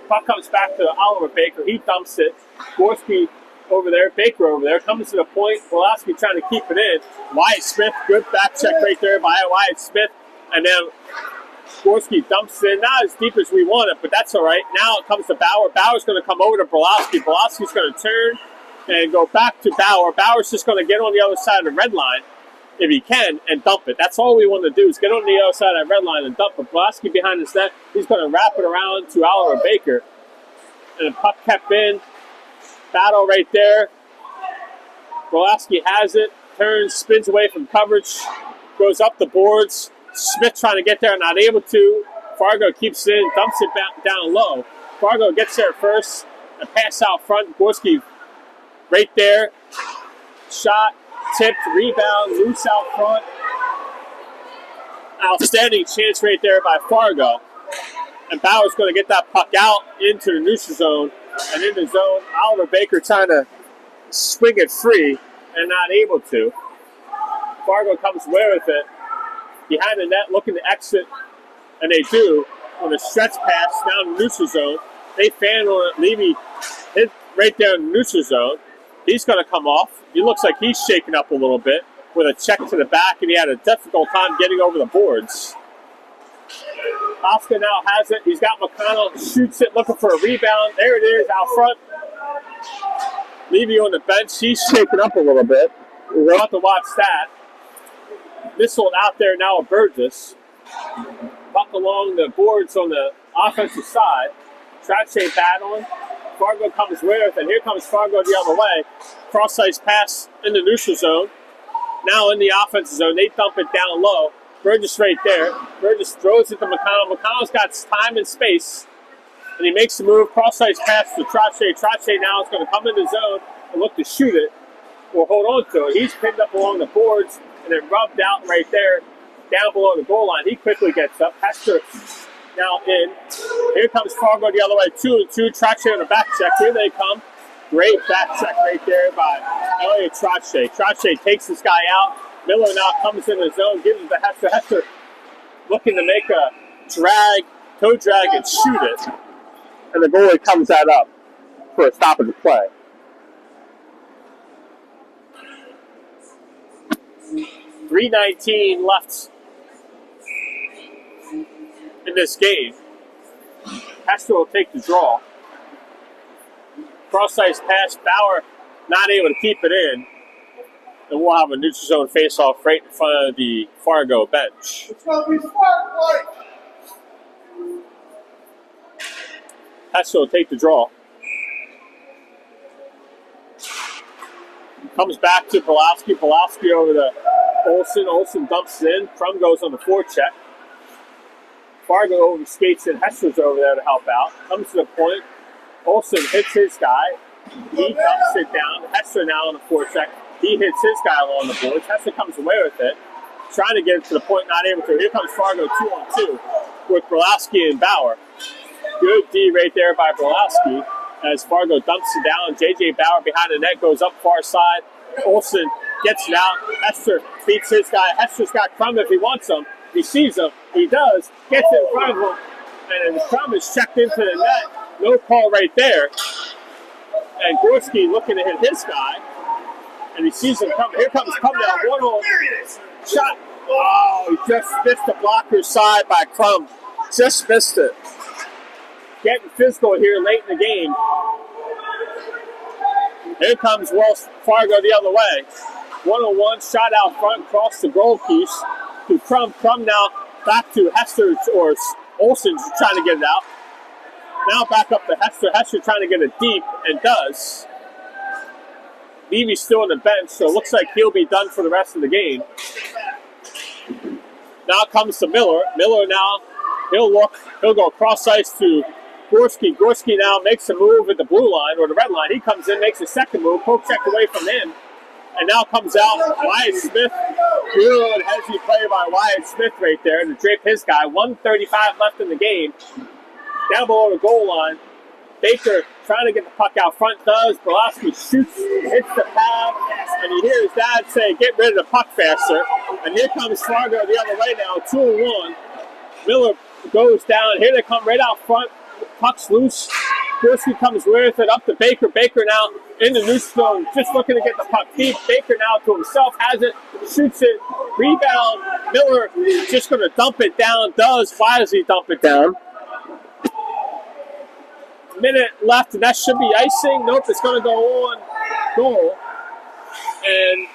B: Puck comes back to Oliver Baker. He dumps it. Gorski over there, Baker over there, comes to the point. Pulaski trying to keep it in. Wyatt Smith, good back check right there by Wyatt Smith. And then Gorski dumps it in. Not as deep as we want it, but that's all right. Now it comes to Bauer. Bauer's going to come over to Brolowski. Brolowski's going to turn and go back to Bauer. Bauer's just going to get on the other side of the red line. if he can, and dump it. That's all we want to do is get on the other side of that red line and dump it. Blasky behind his net, he's going to wrap it around to Oliver Baker. And the puck kept in. Battle right there. Blasky has it, turns, spins away from coverage, goes up the boards. Smith trying to get there, not able to. Fargo keeps it in, dumps it back down low. Fargo gets there first. A pass out front. Gorski right there. Shot, tipped, rebound, loose out front. Outstanding chance right there by Fargo. And Bauer's going to get that puck out into the neutral zone. And in the zone, Oliver Baker trying to swing it free and not able to. Fargo comes away with it. Behind the net, looking to exit. And they do. On a stretch pass down the neutral zone. They fan on it. Levy hit right there in the neutral zone. He's going to come off. He looks like he's shaken up a little bit with a check to the back, and he had a difficult time getting over the boards. Oscar now has it. He's got McConnell, shoots it, looking for a rebound. There it is, out front. Levy on the bench. He's shaken up a little bit. We'll have to watch that. Missile out there now of Burgess. Puck along the boards on the offensive side. Trache battling. Fargo comes with, and here comes Fargo the other way. Cross-ice pass in the neutral zone. Now in the offensive zone, they dump it down low. Burgess right there. Burgess throws it to McConnell. McConnell's got time and space, and he makes the move. Cross-ice pass to Trache. Trache now is going to come in the zone and look to shoot it or hold on to it. He's pinned up along the boards and then rubbed out right there down below the goal line. He quickly gets up. Hester now in. Here comes Fargo the other way. 2-2. Trache on the back check. Here they come. Great back check right there by Elliot Trache. Trache takes this guy out. Miller now comes in the zone, gives it to Hester. Hester looking to make a drag, toe drag, and shoot it. And the goalie comes that up for a stop of the play. .319 left in this game. Hester will take the draw. Cross-ice pass, Bauer not able to keep it in. And we'll have a neutral zone face-off right in front of the Fargo bench.
A: It's going to be smart play.
B: Hester will take the draw. Comes back to Pulaski. Pulaski over to Olsen. Olsen dumps it in. Crum goes on the forecheck. Fargo over skates and Hester's over there to help out. Comes to the point. Olsen hits his guy. He dumps it down. Hester now on the forecheck. He hits his guy along the boards. Hester comes away with it. Trying to get it to the point, not able to. Here comes Fargo 2-on-2 with Brolowski and Bauer. Good D right there by Brolowski as Fargo dumps it down. J.J. Bauer behind the net goes up far side. Olsen gets it out. Hester beats his guy. Hester's got Crum if he wants him. He sees him. He does. Gets in front of him. And Crum is checked into the net. No call right there. And Gorski looking to hit his guy. And he sees him coming. Here comes Crum down. 1-0 shot. Oh, he just missed the blocker's side by Crum. Just missed it. Getting physical here late in the game. Here comes Wells Fargo the other way. 1-on-1 shot out front, across the goal piece to Crum. Crum now back to Hester, or Olsen trying to get it out. Now back up to Hester. Hester trying to get it deep, and does. Levy's still on the bench, so it looks like he'll be done for the rest of the game. Now comes to Miller. Miller now, he'll go cross ice to Gorski. Gorski now makes a move at the blue line, or the red line. He comes in, makes a second move, poke check away from him. And now comes out Wyatt Smith. Good heavy play by Wyatt Smith right there to drape his guy. 1:35 left in the game. Down below the goal line. Baker trying to get the puck out front. Does. Brolowski shoots, hits the pad, and you hear his dad say, "Get rid of the puck faster." And here comes Fargo the other way now. 2-1. Miller goes down. Here they come right out front. Puck's loose. Gorski comes with it up to Baker. Baker now in the neutral zone, just looking to get the puck deep. Baker now to himself, has it, shoots it, rebound. Miller just going to dump it down. Does. Why does he dump it down? Minute left, and that should be icing. Nope, it's going to go on goal. And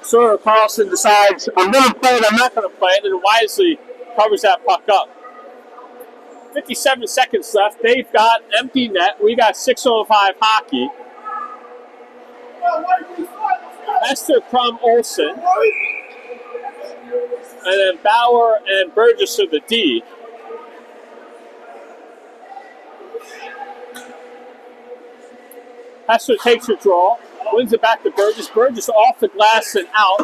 B: So Carlson decides, I'm going to play it, I'm not going to play it, and wisely covers that puck up. 57 seconds left. They've got empty net. We got 6:05 hockey. Esther Crum Olsen. And then Bauer and Burgess are the D. Hester takes a draw, wins it back to Burgess. Burgess off the glass and out.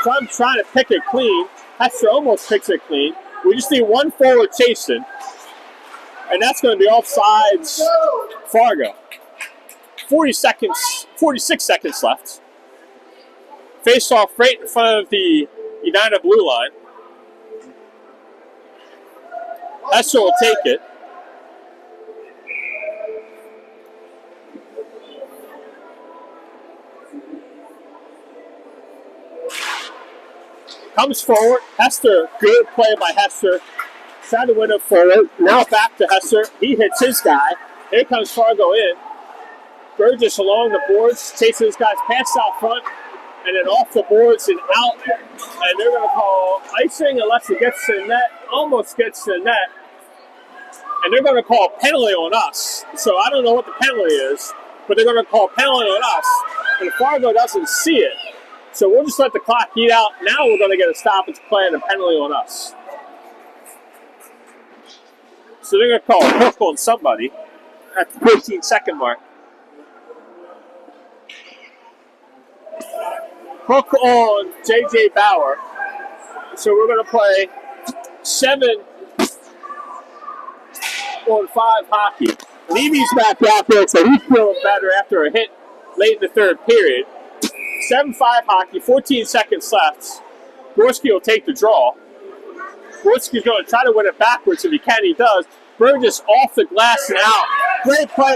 B: Crum trying to pick it clean. Hester almost picks it clean. We just need one forward chasing. And that's going to be offsides Fargo. 46 seconds left. Face off right in front of the Edina blue line. Hester will take it. Comes forward. Hester, good play by Hester. Trying to win it forward. Now back to Hester. He hits his guy. Here comes Fargo in. Burgess along the boards. Chasing his guys past out front. And then off the boards and out. And they're going to call icing unless it gets to the net. Almost gets to the net. And they're going to call a penalty on us. So I don't know what the penalty is. But they're going to call a penalty on us. And Fargo doesn't see it. So we'll just let the clock eat out. Now we're going to get a stoppage play and a penalty on us. So they're going to call a hook on somebody at the 15-second mark. Hook on J.J. Bauer. So we're going to play 7-on-5 hockey. Levy's back out there, so he's feeling better after a hit late in the third period. 7-5 hockey, 14 seconds left. Gorski will take the draw. Gorski's going to try to win it backwards. If he can, he does. Burgess off the glass and out. Great play by